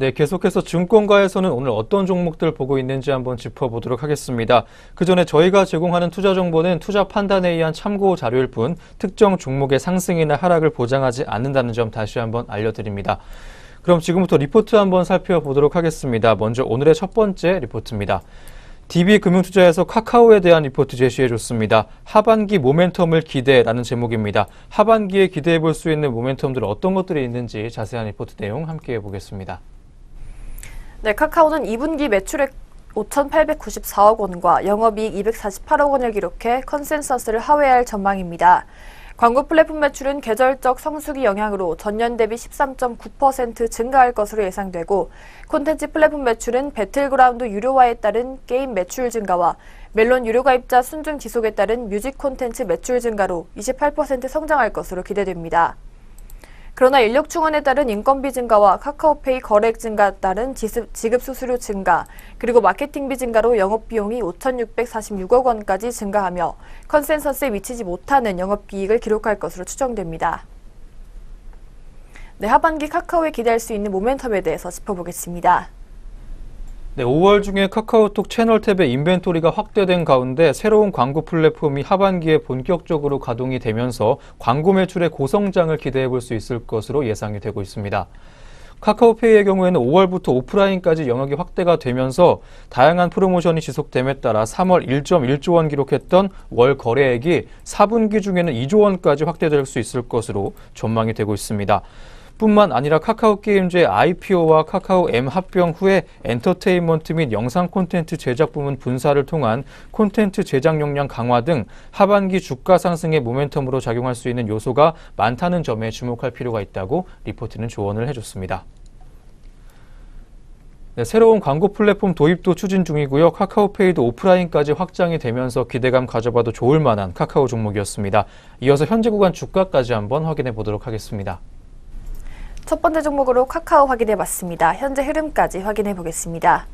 네, 계속해서 증권가에서는 오늘 어떤 종목들 보고 있는지 한번 짚어보도록 하겠습니다. 그 전에 저희가 제공하는 투자 정보는 투자 판단에 의한 참고 자료일 뿐 특정 종목의 상승이나 하락을 보장하지 않는다는 점 다시 한번 알려드립니다. 그럼 지금부터 리포트 한번 살펴보도록 하겠습니다. 먼저 오늘의 첫 번째 리포트입니다. DB금융투자에서 카카오에 대한 리포트 제시해줬습니다. 하반기 모멘텀을 기대라는 제목입니다. 하반기에 기대해볼 수 있는 모멘텀들 어떤 것들이 있는지 자세한 리포트 내용 함께 해보겠습니다. 네, 카카오는 2분기 매출액 5,894억 원과 영업이익 248억 원을 기록해 컨센서스를 하회할 전망입니다. 광고 플랫폼 매출은 계절적 성수기 영향으로 전년 대비 13.9% 증가할 것으로 예상되고 콘텐츠 플랫폼 매출은 배틀그라운드 유료화에 따른 게임 매출 증가와 멜론 유료 가입자 순증 지속에 따른 뮤직 콘텐츠 매출 증가로 28% 성장할 것으로 기대됩니다. 그러나 인력 충원에 따른 인건비 증가와 카카오페이 거래액 증가에 따른 지급 수수료 증가, 그리고 마케팅비 증가로 영업비용이 5,646억 원까지 증가하며 컨센서스에 미치지 못하는 영업이익을 기록할 것으로 추정됩니다. 네, 하반기 카카오에 기대할 수 있는 모멘텀에 대해서 짚어보겠습니다. 네, 5월 중에 카카오톡 채널 탭의 인벤토리가 확대된 가운데 새로운 광고 플랫폼이 하반기에 본격적으로 가동이 되면서 광고 매출의 고성장을 기대해 볼 수 있을 것으로 예상이 되고 있습니다. 카카오페이의 경우에는 5월부터 오프라인까지 영역이 확대가 되면서 다양한 프로모션이 지속됨에 따라 3월 1.1조 원 기록했던 월 거래액이 4분기 중에는 2조 원까지 확대될 수 있을 것으로 전망이 되고 있습니다. 뿐만 아니라 카카오게임즈의 IPO와 카카오 M 합병 후에 엔터테인먼트 및 영상 콘텐츠 제작 부문 분사를 통한 콘텐츠 제작 역량 강화 등 하반기 주가 상승의 모멘텀으로 작용할 수 있는 요소가 많다는 점에 주목할 필요가 있다고 리포트는 조언을 해줬습니다. 네, 새로운 광고 플랫폼 도입도 추진 중이고요. 카카오페이도 오프라인까지 확장이 되면서 기대감 가져봐도 좋을 만한 카카오 종목이었습니다. 이어서 현재 구간 주가까지 한번 확인해 보도록 하겠습니다. 첫 번째 종목으로 카카오 확인해 봤습니다. 현재 흐름까지 확인해 보겠습니다.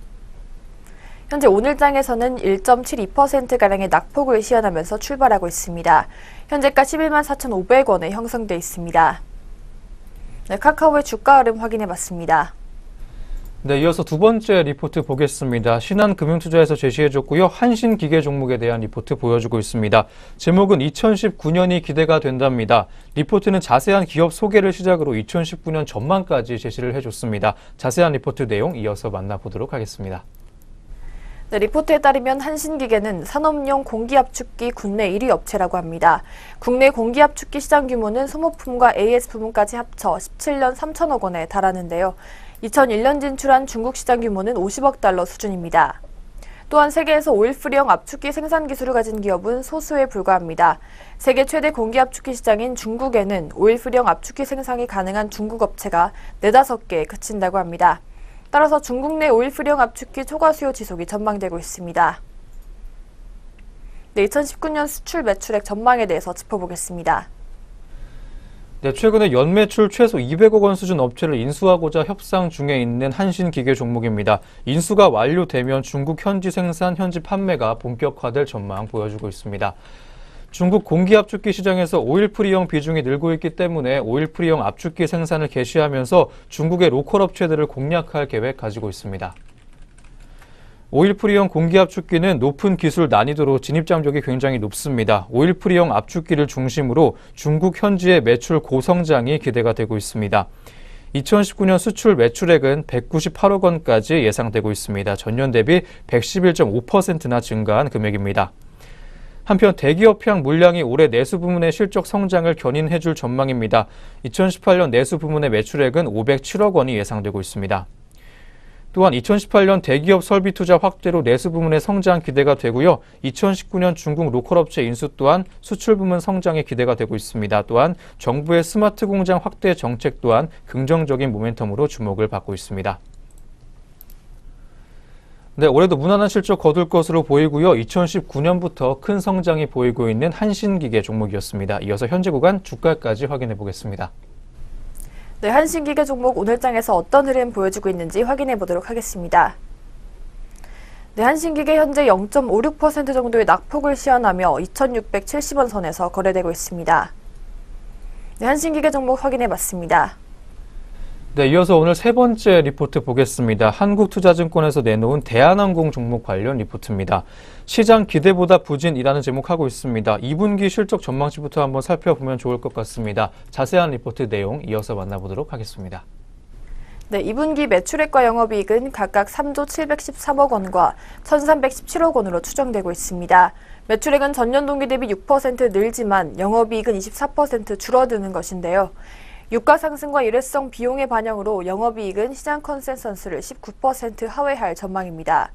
현재 오늘장에서는 1.72%가량의 낙폭을 시현하면서 출발하고 있습니다. 현재가 11만 4,500원에 형성돼 있습니다. 네, 카카오의 주가 흐름 확인해 봤습니다. 네, 이어서 두 번째 리포트 보겠습니다. 신한금융투자에서 제시해줬고요. 한신기계 종목에 대한 리포트 보여주고 있습니다. 제목은 2019년이 기대가 된답니다. 리포트는 자세한 기업 소개를 시작으로 2019년 전망까지 제시를 해줬습니다. 자세한 리포트 내용 이어서 만나보도록 하겠습니다. 네, 리포트에 따르면 한신기계는 산업용 공기압축기 국내 1위 업체라고 합니다. 국내 공기압축기 시장 규모는 소모품과 AS 부문까지 합쳐 17년 3천억 원에 달하는데요. 2001년 진출한 중국 시장 규모는 50억 달러 수준입니다. 또한 세계에서 오일프리형 압축기 생산 기술을 가진 기업은 소수에 불과합니다. 세계 최대 공기압축기 시장인 중국에는 오일프리형 압축기 생산이 가능한 중국 업체가 4-5개에 그친다고 합니다. 따라서 중국 내 오일프리형 압축기 초과 수요 지속이 전망되고 있습니다. 네, 2019년 수출 매출액 전망에 대해서 짚어보겠습니다. 네, 최근에 연매출 최소 200억 원 수준 업체를 인수하고자 협상 중에 있는 한신기계 종목입니다. 인수가 완료되면 중국 현지 생산, 현지 판매가 본격화될 전망 보여주고 있습니다. 중국 공기압축기 시장에서 오일프리형 비중이 늘고 있기 때문에 오일프리형 압축기 생산을 개시하면서 중국의 로컬 업체들을 공략할 계획 가지고 있습니다. 오일프리형 공기압축기는 높은 기술 난이도로 진입장벽이 굉장히 높습니다. 오일프리형 압축기를 중심으로 중국 현지의 매출 고성장이 기대가 되고 있습니다. 2019년 수출 매출액은 198억 원까지 예상되고 있습니다. 전년 대비 111.5%나 증가한 금액입니다. 한편 대기업향 물량이 올해 내수 부문의 실적 성장을 견인해줄 전망입니다. 2018년 내수 부문의 매출액은 507억 원이 예상되고 있습니다. 또한 2018년 대기업 설비 투자 확대로 내수 부문의 성장 기대가 되고요. 2019년 중국 로컬 업체 인수 또한 수출 부문 성장에 기대가 되고 있습니다. 또한 정부의 스마트 공장 확대 정책 또한 긍정적인 모멘텀으로 주목을 받고 있습니다. 네, 올해도 무난한 실적 거둘 것으로 보이고요. 2019년부터 큰 성장이 보이고 있는 한신기계 종목이었습니다. 이어서 현재 구간 주가까지 확인해 보겠습니다. 네, 한신기계 종목 오늘장에서 어떤 흐름 보여주고 있는지 확인해 보도록 하겠습니다. 네, 한신기계 현재 0.56% 정도의 낙폭을 시현하며 2,670원 선에서 거래되고 있습니다. 네, 한신기계 종목 확인해 봤습니다. 네, 이어서 오늘 세 번째 리포트 보겠습니다. 한국투자증권에서 내놓은 대한항공 종목 관련 리포트입니다. 시장 기대보다 부진이라는 제목하고 있습니다. 2분기 실적 전망치부터 한번 살펴보면 좋을 것 같습니다. 자세한 리포트 내용 이어서 만나보도록 하겠습니다. 네, 2분기 매출액과 영업이익은 각각 3조 713억 원과 1,317억 원으로 추정되고 있습니다. 매출액은 전년 동기 대비 6% 늘지만 영업이익은 24% 줄어드는 것인데요. 유가 상승과 일회성 비용의 반영으로 영업이익은 시장 컨센서스를 19% 하회할 전망입니다.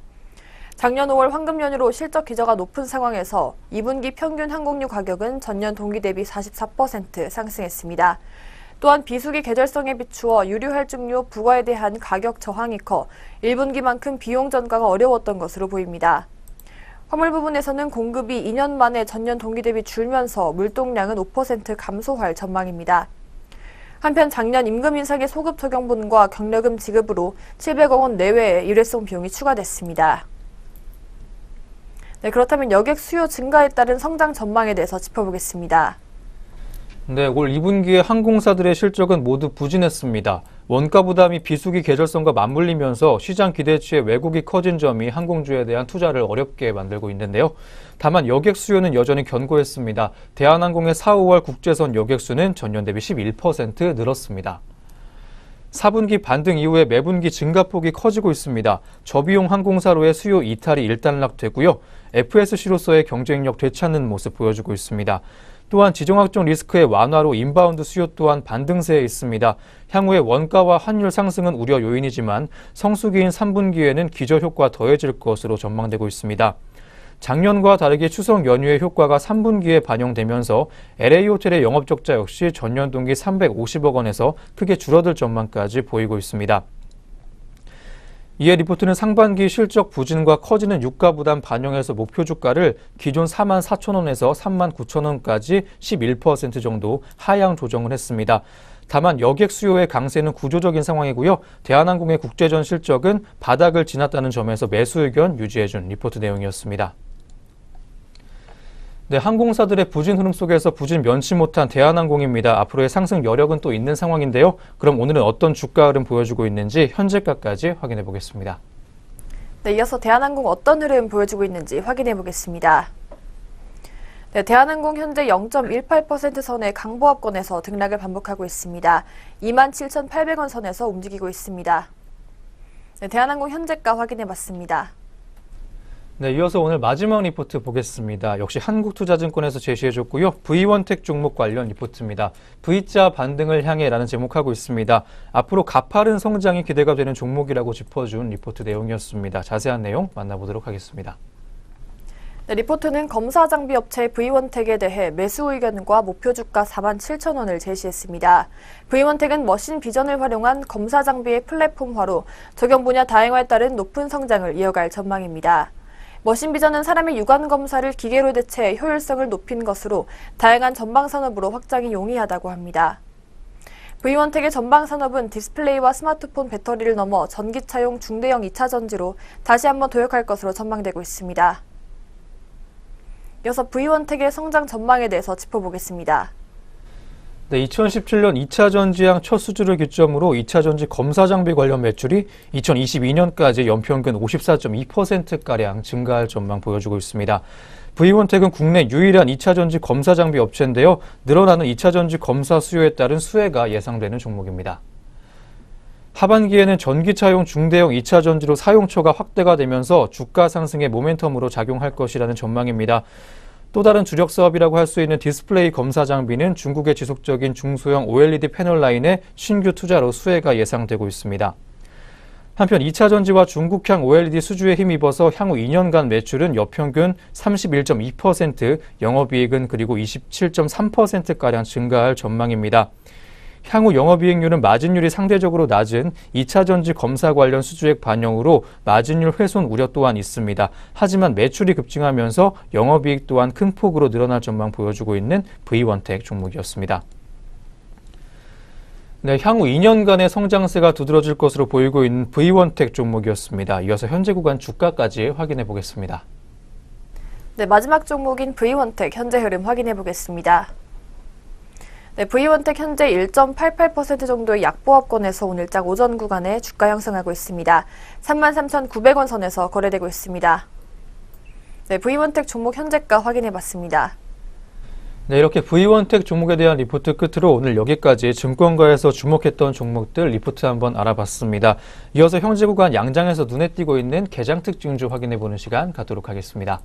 작년 5월 황금 연휴로 실적 기저가 높은 상황에서 2분기 평균 항공유 가격은 전년 동기 대비 44% 상승했습니다. 또한 비수기 계절성에 비추어 유류 할증료 부과에 대한 가격 저항이 커 1분기만큼 비용 전가가 어려웠던 것으로 보입니다. 화물 부분에서는 공급이 2년 만에 전년 동기 대비 줄면서 물동량은 5% 감소할 전망입니다. 한편 작년 임금 인상의 소급 적용분과 경력금 지급으로 700억 원 내외의 일회성 비용이 추가됐습니다. 네, 그렇다면 여객 수요 증가에 따른 성장 전망에 대해서 짚어보겠습니다. 네, 올 2분기에 항공사들의 실적은 모두 부진했습니다. 원가 부담이 비수기 계절성과 맞물리면서 시장 기대치의 왜곡이 커진 점이 항공주에 대한 투자를 어렵게 만들고 있는데요. 다만 여객 수요는 여전히 견고했습니다. 대한항공의 4, 5월 국제선 여객 수는 전년 대비 11% 늘었습니다. 4분기 반등 이후에 매분기 증가폭이 커지고 있습니다. 저비용 항공사로의 수요 이탈이 일단락되고요. FSC로서의 경쟁력 되찾는 모습 보여주고 있습니다. 또한 지정학적 리스크의 완화로 인바운드 수요 또한 반등세에 있습니다. 향후에 원가와 환율 상승은 우려 요인이지만 성수기인 3분기에는 기저효과 더해질 것으로 전망되고 있습니다. 작년과 다르게 추석 연휴의 효과가 3분기에 반영되면서 LA호텔의 영업적자 역시 전년 동기 350억 원에서 크게 줄어들 전망까지 보이고 있습니다. 이에 리포트는 상반기 실적 부진과 커지는 유가 부담 반영해서 목표 주가를 기존 44,000원에서 39,000원까지 11% 정도 하향 조정을 했습니다. 다만 여객 수요의 강세는 구조적인 상황이고요. 대한항공의 국제전 실적은 바닥을 지났다는 점에서 매수 의견 유지해준 리포트 내용이었습니다. 네, 항공사들의 부진 흐름 속에서 부진 면치 못한 대한항공입니다. 앞으로의 상승 여력은 또 있는 상황인데요. 그럼 오늘은 어떤 주가 흐름 보여주고 있는지 현재가까지 확인해 보겠습니다. 네, 이어서 대한항공 어떤 흐름 보여주고 있는지 확인해 보겠습니다. 네, 대한항공 현재 0.18% 선의 강보합권에서 등락을 반복하고 있습니다. 27,800원 선에서 움직이고 있습니다. 네, 대한항공 현재가 확인해 봤습니다. 네, 이어서 오늘 마지막 리포트 보겠습니다. 역시 한국투자증권에서 제시해줬고요. V원택 종목 관련 리포트입니다. V자 반등을 향해라는 제목하고 있습니다. 앞으로 가파른 성장이 기대가 되는 종목이라고 짚어준 리포트 내용이었습니다. 자세한 내용 만나보도록 하겠습니다. 네, 리포트는 검사 장비 업체 V원택에 대해 매수 의견과 목표 주가 47,000원을 제시했습니다. V원택은 머신 비전을 활용한 검사 장비의 플랫폼화로 적용 분야 다양화에 따른 높은 성장을 이어갈 전망입니다. 머신 비전은 사람의 육안 검사를 기계로 대체해 효율성을 높인 것으로 다양한 전방 산업으로 확장이 용이하다고 합니다. V원택의 전방 산업은 디스플레이와 스마트폰 배터리를 넘어 전기차용 중대형 2차 전지로 다시 한번 도약할 것으로 전망되고 있습니다. 이어서 V원택의 성장 전망에 대해서 짚어보겠습니다. 네, 2017년 2차 전지향 첫 수주를 기점으로 2차 전지 검사 장비 관련 매출이 2022년까지 연평균 54.2%가량 증가할 전망 보여주고 있습니다. V원택은 국내 유일한 2차 전지 검사 장비 업체인데요. 늘어나는 2차 전지 검사 수요에 따른 수혜가 예상되는 종목입니다. 하반기에는 전기차용 중대형 2차 전지로 사용처가 확대가 되면서 주가 상승의 모멘텀으로 작용할 것이라는 전망입니다. 또 다른 주력 사업이라고 할 수 있는 디스플레이 검사 장비는 중국의 지속적인 중소형 OLED 패널 라인의 신규 투자로 수혜가 예상되고 있습니다. 한편 2차 전지와 중국향 OLED 수주에 힘입어서 향후 2년간 매출은 연평균 31.2%, 영업이익은 그리고 27.3%가량 증가할 전망입니다. 향후 영업이익률은 마진율이 상대적으로 낮은 2차 전지 검사 관련 수주액 반영으로 마진율 훼손 우려 또한 있습니다. 하지만 매출이 급증하면서 영업이익 또한 큰 폭으로 늘어날 전망 보여주고 있는 V원택 종목이었습니다. 네, 향후 2년간의 성장세가 두드러질 것으로 보이고 있는 V원택 종목이었습니다. 이어서 현재 구간 주가까지 확인해 보겠습니다. 네, 마지막 종목인 V원택 현재 흐름 확인해 보겠습니다. 네, V원택 현재 1.88% 정도의 약보합권에서 오늘장 오전 구간에 주가 형성하고 있습니다. 33,900원 선에서 거래되고 있습니다. 네, V원택 종목 현재가 확인해봤습니다. 네, 이렇게 V원택 종목에 대한 리포트 끝으로 오늘 여기까지 증권가에서 주목했던 종목들 리포트 한번 알아봤습니다. 이어서 현재 구간 양장에서 눈에 띄고 있는 개장 특징주 확인해보는 시간 갖도록 하겠습니다.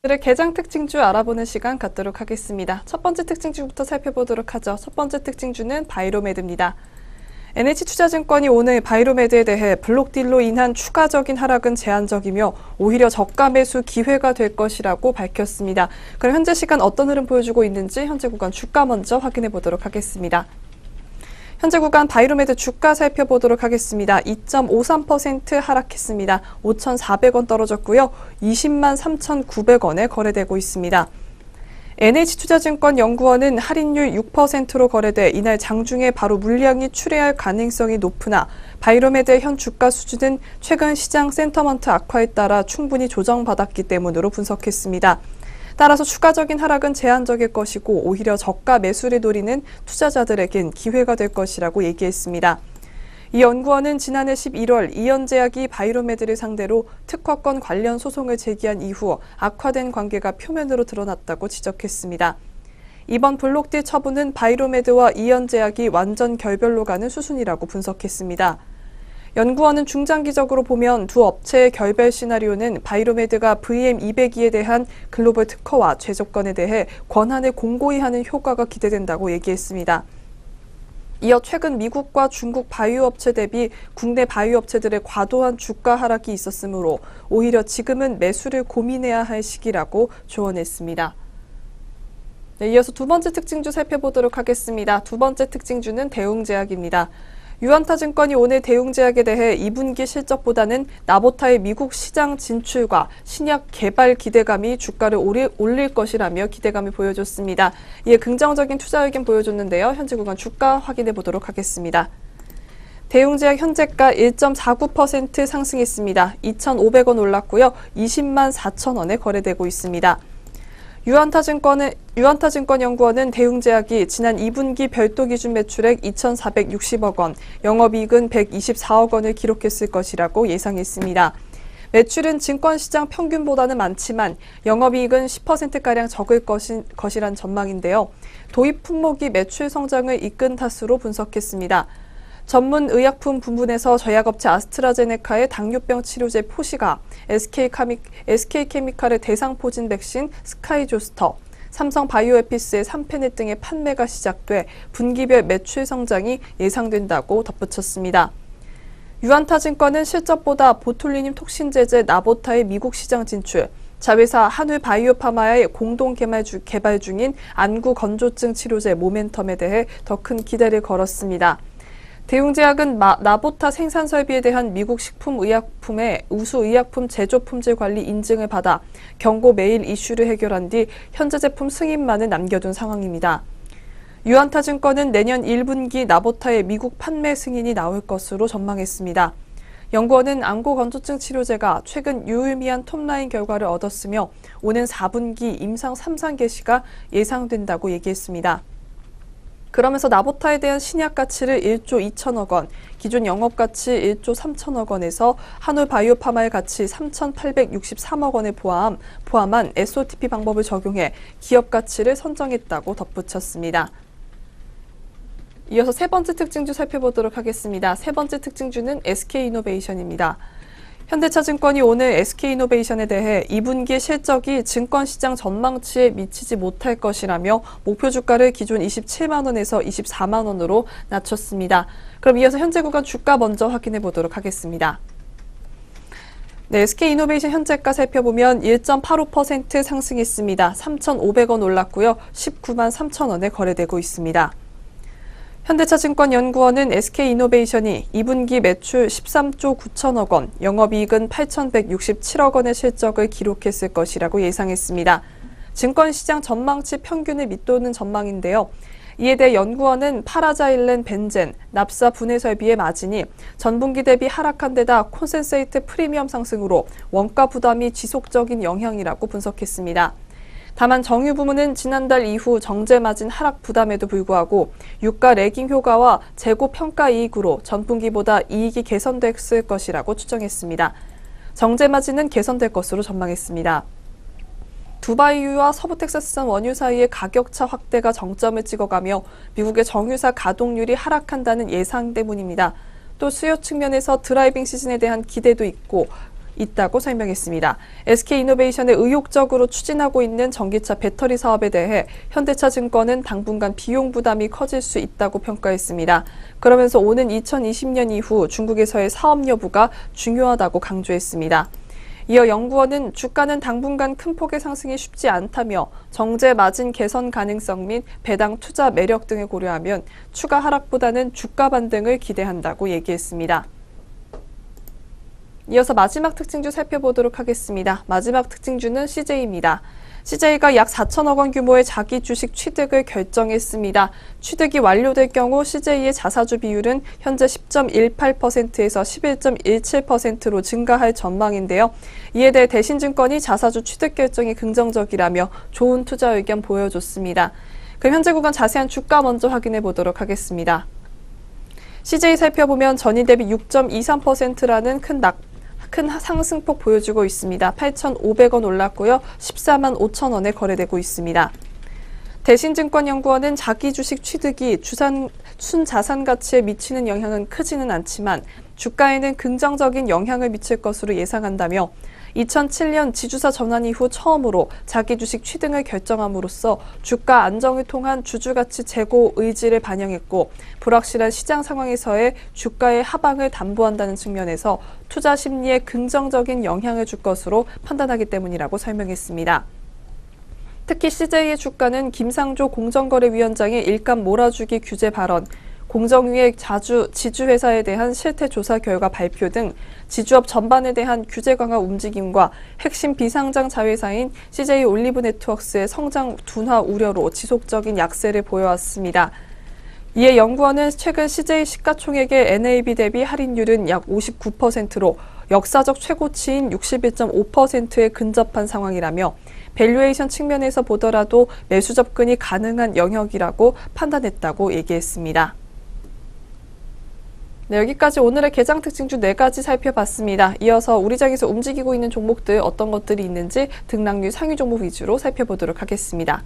오늘의 개장 특징주 알아보는 시간 갖도록 하겠습니다. 첫 번째 특징주부터 살펴보도록 하죠. 첫 번째 특징주는 바이로메드입니다. NH투자증권이 오늘 바이로메드에 대해 블록딜로 인한 추가적인 하락은 제한적이며 오히려 저가 매수 기회가 될 것이라고 밝혔습니다. 그럼 현재 시간 어떤 흐름 보여주고 있는지 현재 구간 주가 먼저 확인해 보도록 하겠습니다. 현재 구간 바이로메드 주가 살펴보도록 하겠습니다. 2.53% 하락했습니다. 5,400원 떨어졌고요. 20만 3,900원에 거래되고 있습니다. NH투자증권 연구원은 할인율 6%로 거래돼 이날 장중에 바로 물량이 출회할 가능성이 높으나 바이로메드의 현 주가 수준은 최근 시장 센터먼트 악화에 따라 충분히 조정받았기 때문으로 분석했습니다. 따라서 추가적인 하락은 제한적일 것이고 오히려 저가 매수를 노리는 투자자들에겐 기회가 될 것이라고 얘기했습니다. 이 연구원은 지난해 11월 이연제약이 바이로메드를 상대로 특허권 관련 소송을 제기한 이후 악화된 관계가 표면으로 드러났다고 지적했습니다. 이번 블록딜 처분은 바이로메드와 이연제약이 완전 결별로 가는 수순이라고 분석했습니다. 연구원은 중장기적으로 보면 두 업체의 결별 시나리오는 바이로메드가 VM202에 대한 글로벌 특허와 제조권에 대해 권한을 공고히 하는 효과가 기대된다고 얘기했습니다. 이어 최근 미국과 중국 바이오 업체 대비 국내 바이오 업체들의 과도한 주가 하락이 있었으므로 오히려 지금은 매수를 고민해야 할 시기라고 조언했습니다. 네, 이어서 두 번째 특징주 살펴보도록 하겠습니다. 두 번째 특징주는 대웅제약입니다. 유안타증권이 오늘 대웅제약에 대해 2분기 실적보다는 나보타의 미국 시장 진출과 신약 개발 기대감이 주가를 올릴 것이라며 기대감을 보여줬습니다. 이에 긍정적인 투자 의견 보여줬는데요. 현재 구간 주가 확인해 보도록 하겠습니다. 대웅제약 현재가 1.49% 상승했습니다. 2,500원 올랐고요. 20만 4천원에 거래되고 있습니다. 유안타증권 연구원은 대웅제약이 지난 2분기 별도 기준 매출액 2,460억 원, 영업이익은 124억 원을 기록했을 것이라고 예상했습니다. 매출은 증권시장 평균보다는 많지만 영업이익은 10%가량 적을 것이란 전망인데요. 도입 품목이 매출 성장을 이끈 탓으로 분석했습니다. 전문 의약품 부문에서 제약업체 아스트라제네카의 당뇨병 치료제 포시가, SK케미칼의 대상포진 백신 스카이조스터, 삼성 바이오에피스의 3페넷 등의 판매가 시작돼 분기별 매출 성장이 예상된다고 덧붙였습니다. 유안타증권은 실적보다 보툴리늄 톡신제제 나보타의 미국 시장 진출, 자회사 한울바이오파마의 공동 개발 중인 안구 건조증 치료제 모멘텀에 대해 더 큰 기대를 걸었습니다. 대웅제약은 나보타 생산 설비에 대한 미국 식품의약품의 우수 의약품 제조 품질 관리 인증을 받아 경고 메일 이슈를 해결한 뒤 현재 제품 승인만을 남겨둔 상황입니다. 유안타증권은 내년 1분기 나보타의 미국 판매 승인이 나올 것으로 전망했습니다. 연구원은 안구 건조증 치료제가 최근 유의미한 톱라인 결과를 얻었으며 오는 4분기 임상 3상 개시가 예상된다고 얘기했습니다. 그러면서 나보타에 대한 신약 가치를 1조 2천억 원, 기존 영업가치 1조 3천억 원에서 한울바이오파마의 가치 3,863억 원을 포함한 SOTP 방법을 적용해 기업 가치를 선정했다고 덧붙였습니다. 이어서 세 번째 특징주 살펴보도록 하겠습니다. 세 번째 특징주는 SK이노베이션입니다. 현대차증권이 오늘 SK이노베이션에 대해 2분기 실적이 증권시장 전망치에 미치지 못할 것이라며 목표 주가를 기존 27만 원에서 24만 원으로 낮췄습니다. 그럼 이어서 현재 구간 주가 먼저 확인해 보도록 하겠습니다. 네, SK이노베이션 현재가 살펴보면 1.85% 상승했습니다. 3,500원 올랐고요. 19만 3천원에 거래되고 있습니다. 현대차증권 연구원은 SK이노베이션이 2분기 매출 13조 9천억 원, 영업이익은 8,167억 원의 실적을 기록했을 것이라고 예상했습니다. 증권시장 전망치 평균을 밑도는 전망인데요. 이에 대해 연구원은 파라자일렌 벤젠, 납사 분해설비의 마진이 전분기 대비 하락한 데다 콘센세이트 프리미엄 상승으로 원가 부담이 지속적인 영향이라고 분석했습니다. 다만 정유 부문은 지난달 이후 정제 마진 하락 부담에도 불구하고 유가 레깅 효과와 재고 평가 이익으로 전분기보다 이익이 개선됐을 것이라고 추정했습니다. 정제 마진은 개선될 것으로 전망했습니다. 두바이유와 서부 텍사스산 원유 사이의 가격차 확대가 정점을 찍어가며 미국의 정유사 가동률이 하락한다는 예상 때문입니다. 또 수요 측면에서 드라이빙 시즌에 대한 기대도 있다고 설명했습니다. SK이노베이션에 의욕적으로 추진하고 있는 전기차 배터리 사업에 대해 현대차증권은 당분간 비용 부담이 커질 수 있다고 평가했습니다. 그러면서 오는 2020년 이후 중국에서의 사업 여부가 중요하다고 강조했습니다. 이어 연구원은 주가는 당분간 큰 폭의 상승이 쉽지 않다며 정제 마진 개선 가능성 및 배당 투자 매력 등을 고려하면 추가 하락보다는 주가 반등을 기대한다고 얘기했습니다. 이어서 마지막 특징주 살펴보도록 하겠습니다. 마지막 특징주는 CJ입니다. CJ가 약 4천억 원 규모의 자기 주식 취득을 결정했습니다. 취득이 완료될 경우 CJ의 자사주 비율은 현재 10.18%에서 11.17%로 증가할 전망인데요. 이에 대해 대신증권이 자사주 취득 결정이 긍정적이라며 좋은 투자 의견 보여줬습니다. 그럼 현재 구간 자세한 주가 먼저 확인해 보도록 하겠습니다. CJ 살펴보면 전일 대비 6.23%라는 큰 상승폭 보여주고 있습니다. 8,500원 올랐고요. 14만 5천 원에 거래되고 있습니다. 대신증권연구원은 자기 주식 취득이 순자산 가치에 미치는 영향은 크지는 않지만 주가에는 긍정적인 영향을 미칠 것으로 예상한다며 2007년 지주사 전환 이후 처음으로 자기 주식 취득을 결정함으로써 주가 안정을 통한 주주가치 재고 의지를 반영했고 불확실한 시장 상황에서의 주가의 하방을 담보한다는 측면에서 투자 심리에 긍정적인 영향을 줄 것으로 판단하기 때문이라고 설명했습니다. 특히 CJ의 주가는 김상조 공정거래위원장의 일감 몰아주기 규제 발언, 공정위의 지주회사에 대한 실태조사 결과 발표 등 지주업 전반에 대한 규제 강화 움직임과 핵심 비상장 자회사인 CJ 올리브 네트워크스의 성장 둔화 우려로 지속적인 약세를 보여왔습니다. 이에 연구원은 최근 CJ 시가총액의 NAV 대비 할인율은 약 59%로 역사적 최고치인 61.5%에 근접한 상황이라며 밸류에이션 측면에서 보더라도 매수 접근이 가능한 영역이라고 판단했다고 얘기했습니다. 네, 여기까지 오늘의 개장 특징주 4가지 살펴봤습니다. 이어서 우리 장에서 움직이고 있는 종목들 어떤 것들이 있는지 등락률 상위 종목 위주로 살펴보도록 하겠습니다.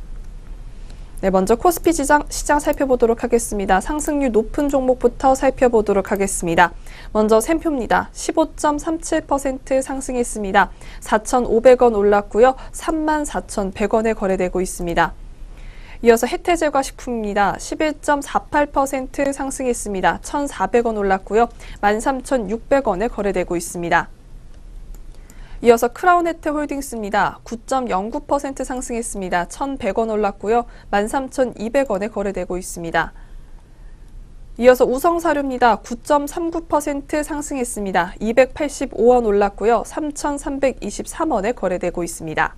네, 먼저 코스피 시장 살펴보도록 하겠습니다. 상승률 높은 종목부터 살펴보도록 하겠습니다. 먼저 샘표입니다. 15.37% 상승했습니다. 4,500원 올랐고요. 34,100원에 거래되고 있습니다. 이어서 혜태제과식품입니다. 11.48% 상승했습니다. 1,400원 올랐고요. 13,600원에 거래되고 있습니다. 이어서 크라운혜태홀딩스입니다. 9.09% 상승했습니다. 1,100원 올랐고요. 13,200원에 거래되고 있습니다. 이어서 우성사료입니다. 9.39% 상승했습니다. 285원 올랐고요. 3,323원에 거래되고 있습니다.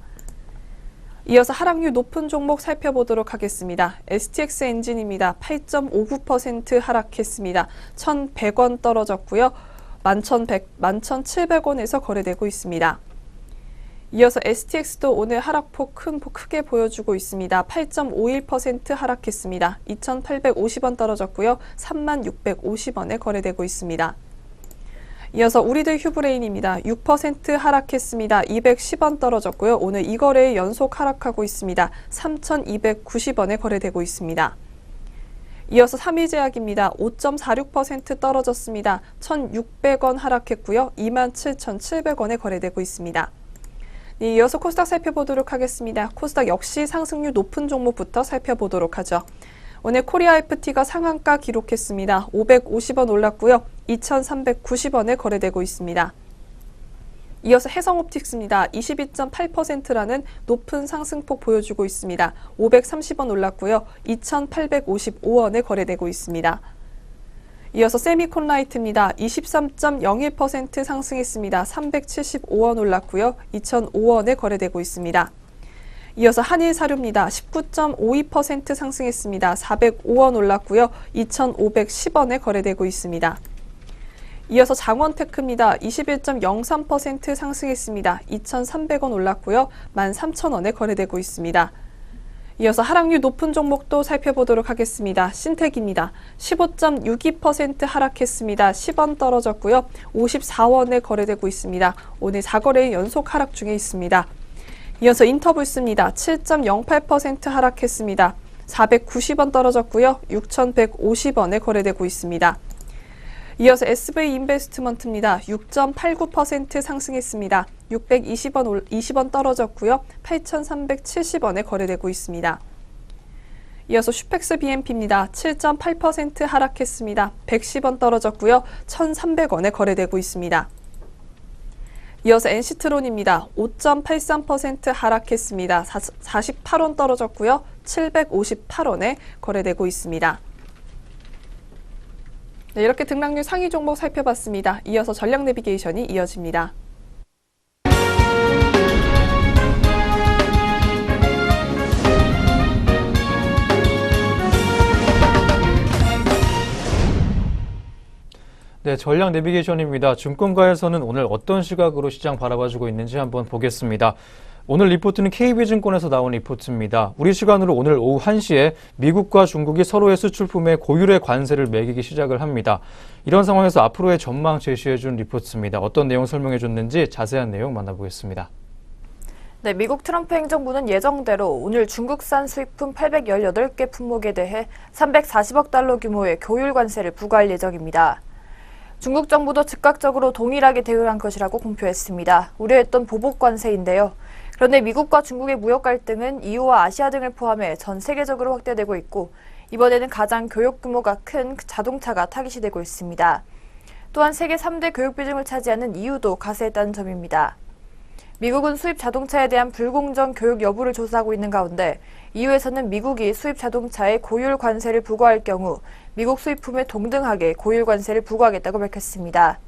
이어서 하락률 높은 종목 살펴보도록 하겠습니다. STX 엔진입니다. 8.59% 하락했습니다. 1,100원 떨어졌고요. 11,700원에서 거래되고 있습니다. 이어서 STX도 오늘 하락폭 크게 보여주고 있습니다. 8.51% 하락했습니다. 2,850원 떨어졌고요. 3650원에 거래되고 있습니다. 이어서 우리들 휴브레인입니다. 6% 하락했습니다. 210원 떨어졌고요. 오늘 이 거래에 연속 하락하고 있습니다. 3,290원에 거래되고 있습니다. 이어서 삼일제약입니다. 5.46% 떨어졌습니다. 1,600원 하락했고요. 27,700원에 거래되고 있습니다. 이어서 코스닥 살펴보도록 하겠습니다. 코스닥 역시 상승률 높은 종목부터 살펴보도록 하죠. 오늘 코리아 FT가 상한가 기록했습니다. 550원 올랐고요. 2,390원에 거래되고 있습니다. 이어서 해성옵틱스입니다. 22.8%라는 높은 상승폭 보여주고 있습니다. 530원 올랐고요. 2,855원에 거래되고 있습니다. 이어서 세미콘라이트입니다. 23.01% 상승했습니다. 375원 올랐고요. 2,005원에 거래되고 있습니다. 이어서 한일사료입니다. 19.52% 상승했습니다. 405원 올랐고요. 2,510원에 거래되고 있습니다. 이어서 장원테크입니다. 21.03% 상승했습니다. 2,300원 올랐고요. 13,000원에 거래되고 있습니다. 이어서 하락률 높은 종목도 살펴보도록 하겠습니다. 신택입니다. 15.62% 하락했습니다. 10원 떨어졌고요. 54원에 거래되고 있습니다. 오늘 4거래일 연속 하락 중에 있습니다. 이어서 인터불스입니다. 7.08% 하락했습니다. 490원 떨어졌고요. 6,150원에 거래되고 있습니다. 이어서 SV인베스트먼트입니다. 6.89% 상승했습니다. 620원 떨어졌고요. 8,370원에 거래되고 있습니다. 이어서 슈펙스 BMP입니다. 7.8% 하락했습니다. 110원 떨어졌고요. 1,300원에 거래되고 있습니다. 이어서 NC트론입니다. 5.83% 하락했습니다. 48원 떨어졌고요. 758원에 거래되고 있습니다. 네, 이렇게 등락률 상위 종목 살펴봤습니다. 이어서 전략 내비게이션이 이어집니다. 네, 전략 내비게이션입니다. 증권가에서는 오늘 어떤 시각으로 시장 바라봐주고 있는지 한번 보겠습니다. 오늘 리포트는 KB증권에서 나온 리포트입니다. 우리 시간으로 오늘 오후 1시에 미국과 중국이 서로의 수출품에 고율의 관세를 매기기 시작을 합니다. 이런 상황에서 앞으로의 전망 제시해준 리포트입니다. 어떤 내용 설명해줬는지 자세한 내용 만나보겠습니다. 네, 미국 트럼프 행정부는 예정대로 오늘 중국산 수입품 818개 품목에 대해 340억 달러 규모의 교율 관세를 부과할 예정입니다. 중국 정부도 즉각적으로 동일하게 대응한 것이라고 공표했습니다. 우려했던 보복 관세인데요. 그런데 미국과 중국의 무역 갈등은 EU와 아시아 등을 포함해 전 세계적으로 확대되고 있고 이번에는 가장 교역 규모가 큰 자동차가 타깃이 되고 있습니다. 또한 세계 3대 교육 비중을 차지하는 EU도 가세했다는 점입니다. 미국은 수입 자동차에 대한 불공정 교육 여부를 조사하고 있는 가운데 EU에서는 미국이 수입 자동차에 고율 관세를 부과할 경우 미국 수입품에 동등하게 고율 관세를 부과하겠다고 밝혔습니다.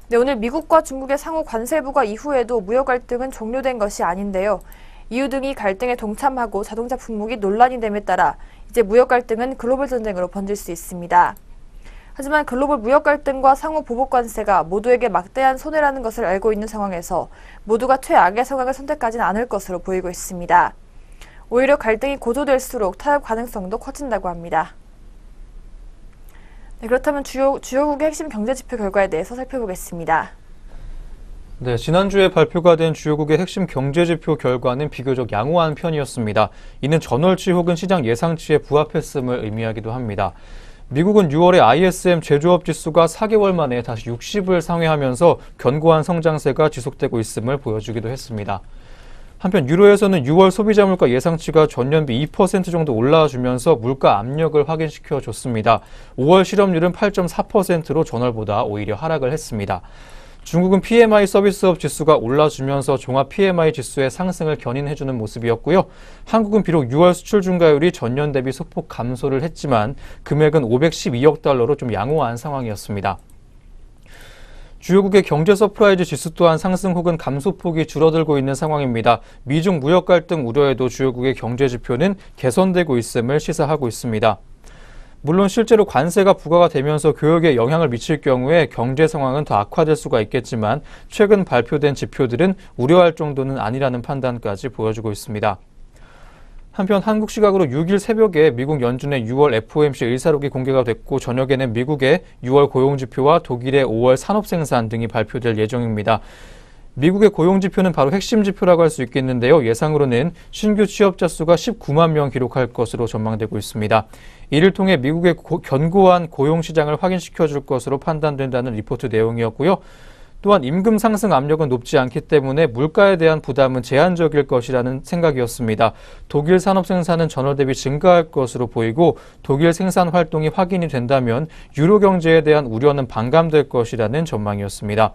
네, 오늘 미국과 중국의 상호 관세 부과 이후에도 무역 갈등은 종료된 것이 아닌데요. EU 등이 갈등에 동참하고 자동차 품목이 논란이 됨에 따라 이제 무역 갈등은 글로벌 전쟁으로 번질 수 있습니다. 하지만 글로벌 무역 갈등과 상호 보복 관세가 모두에게 막대한 손해라는 것을 알고 있는 상황에서 모두가 최악의 상황을 선택하지는 않을 것으로 보이고 있습니다. 오히려 갈등이 고조될수록 타협 가능성도 커진다고 합니다. 네, 그렇다면 주요국의 핵심 경제지표 결과에 대해서 살펴보겠습니다. 네, 지난주에 발표가 된 주요국의 핵심 경제지표 결과는 비교적 양호한 편이었습니다. 이는 전월치 혹은 시장 예상치에 부합했음을 의미하기도 합니다. 미국은 6월에 ISM 제조업 지수가 4개월 만에 다시 60을 상회하면서 견고한 성장세가 지속되고 있음을 보여주기도 했습니다. 한편 유로에서는 6월 소비자 물가 예상치가 전년비 2% 정도 올라주면서 물가 압력을 확인시켜줬습니다. 5월 실업률은 8.4%로 전월보다 오히려 하락을 했습니다. 중국은 PMI 서비스업 지수가 올라주면서 종합 PMI 지수의 상승을 견인해주는 모습이었고요. 한국은 비록 6월 수출 증가율이 전년 대비 소폭 감소를 했지만 금액은 512억 달러로 좀 양호한 상황이었습니다. 주요국의 경제 서프라이즈 지수 또한 상승 혹은 감소폭이 줄어들고 있는 상황입니다. 미중 무역 갈등 우려에도 주요국의 경제 지표는 개선되고 있음을 시사하고 있습니다. 물론 실제로 관세가 부과가 되면서 교역에 영향을 미칠 경우에 경제 상황은 더 악화될 수가 있겠지만 최근 발표된 지표들은 우려할 정도는 아니라는 판단까지 보여주고 있습니다. 한편 한국 시각으로 6일 새벽에 미국 연준의 6월 FOMC 의사록이 공개가 됐고 저녁에는 미국의 6월 고용지표와 독일의 5월 산업생산 등이 발표될 예정입니다. 미국의 고용지표는 바로 핵심 지표라고 할 수 있겠는데요. 예상으로는 신규 취업자 수가 19만 명 기록할 것으로 전망되고 있습니다. 이를 통해 미국의 견고한 고용시장을 확인시켜줄 것으로 판단된다는 리포트 내용이었고요. 또한 임금 상승 압력은 높지 않기 때문에 물가에 대한 부담은 제한적일 것이라는 생각이었습니다. 독일 산업 생산은 전월 대비 증가할 것으로 보이고 독일 생산 활동이 확인이 된다면 유로 경제에 대한 우려는 반감될 것이라는 전망이었습니다.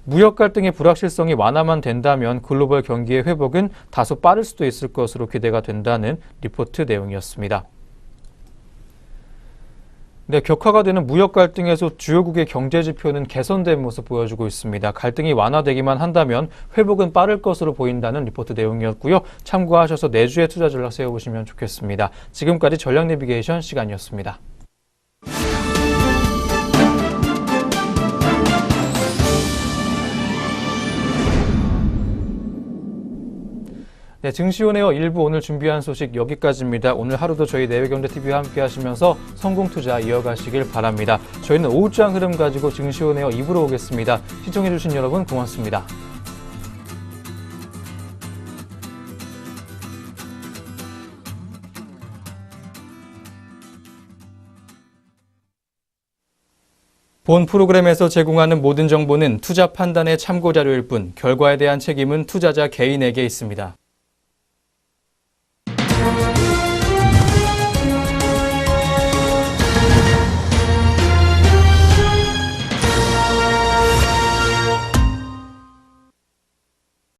무역 갈등의 불확실성이 완화만 된다면 글로벌 경기의 회복은 다소 빠를 수도 있을 것으로 기대가 된다는 리포트 내용이었습니다. 네, 격화가 되는 무역 갈등에서 주요국의 경제 지표는 개선된 모습 보여주고 있습니다. 갈등이 완화되기만 한다면 회복은 빠를 것으로 보인다는 리포트 내용이었고요. 참고하셔서 내주의 투자 전략 세워보시면 좋겠습니다. 지금까지 전략 내비게이션 시간이었습니다. 네, 증시온에어 1부 오늘 준비한 소식 여기까지입니다. 오늘 하루도 저희 내외경제TV와 함께 하시면서 성공투자 이어가시길 바랍니다. 저희는 오후장 흐름 가지고 증시온에어 2부로 오겠습니다. 시청해주신 여러분 고맙습니다. 본 프로그램에서 제공하는 모든 정보는 투자 판단의 참고 자료일 뿐 결과에 대한 책임은 투자자 개인에게 있습니다.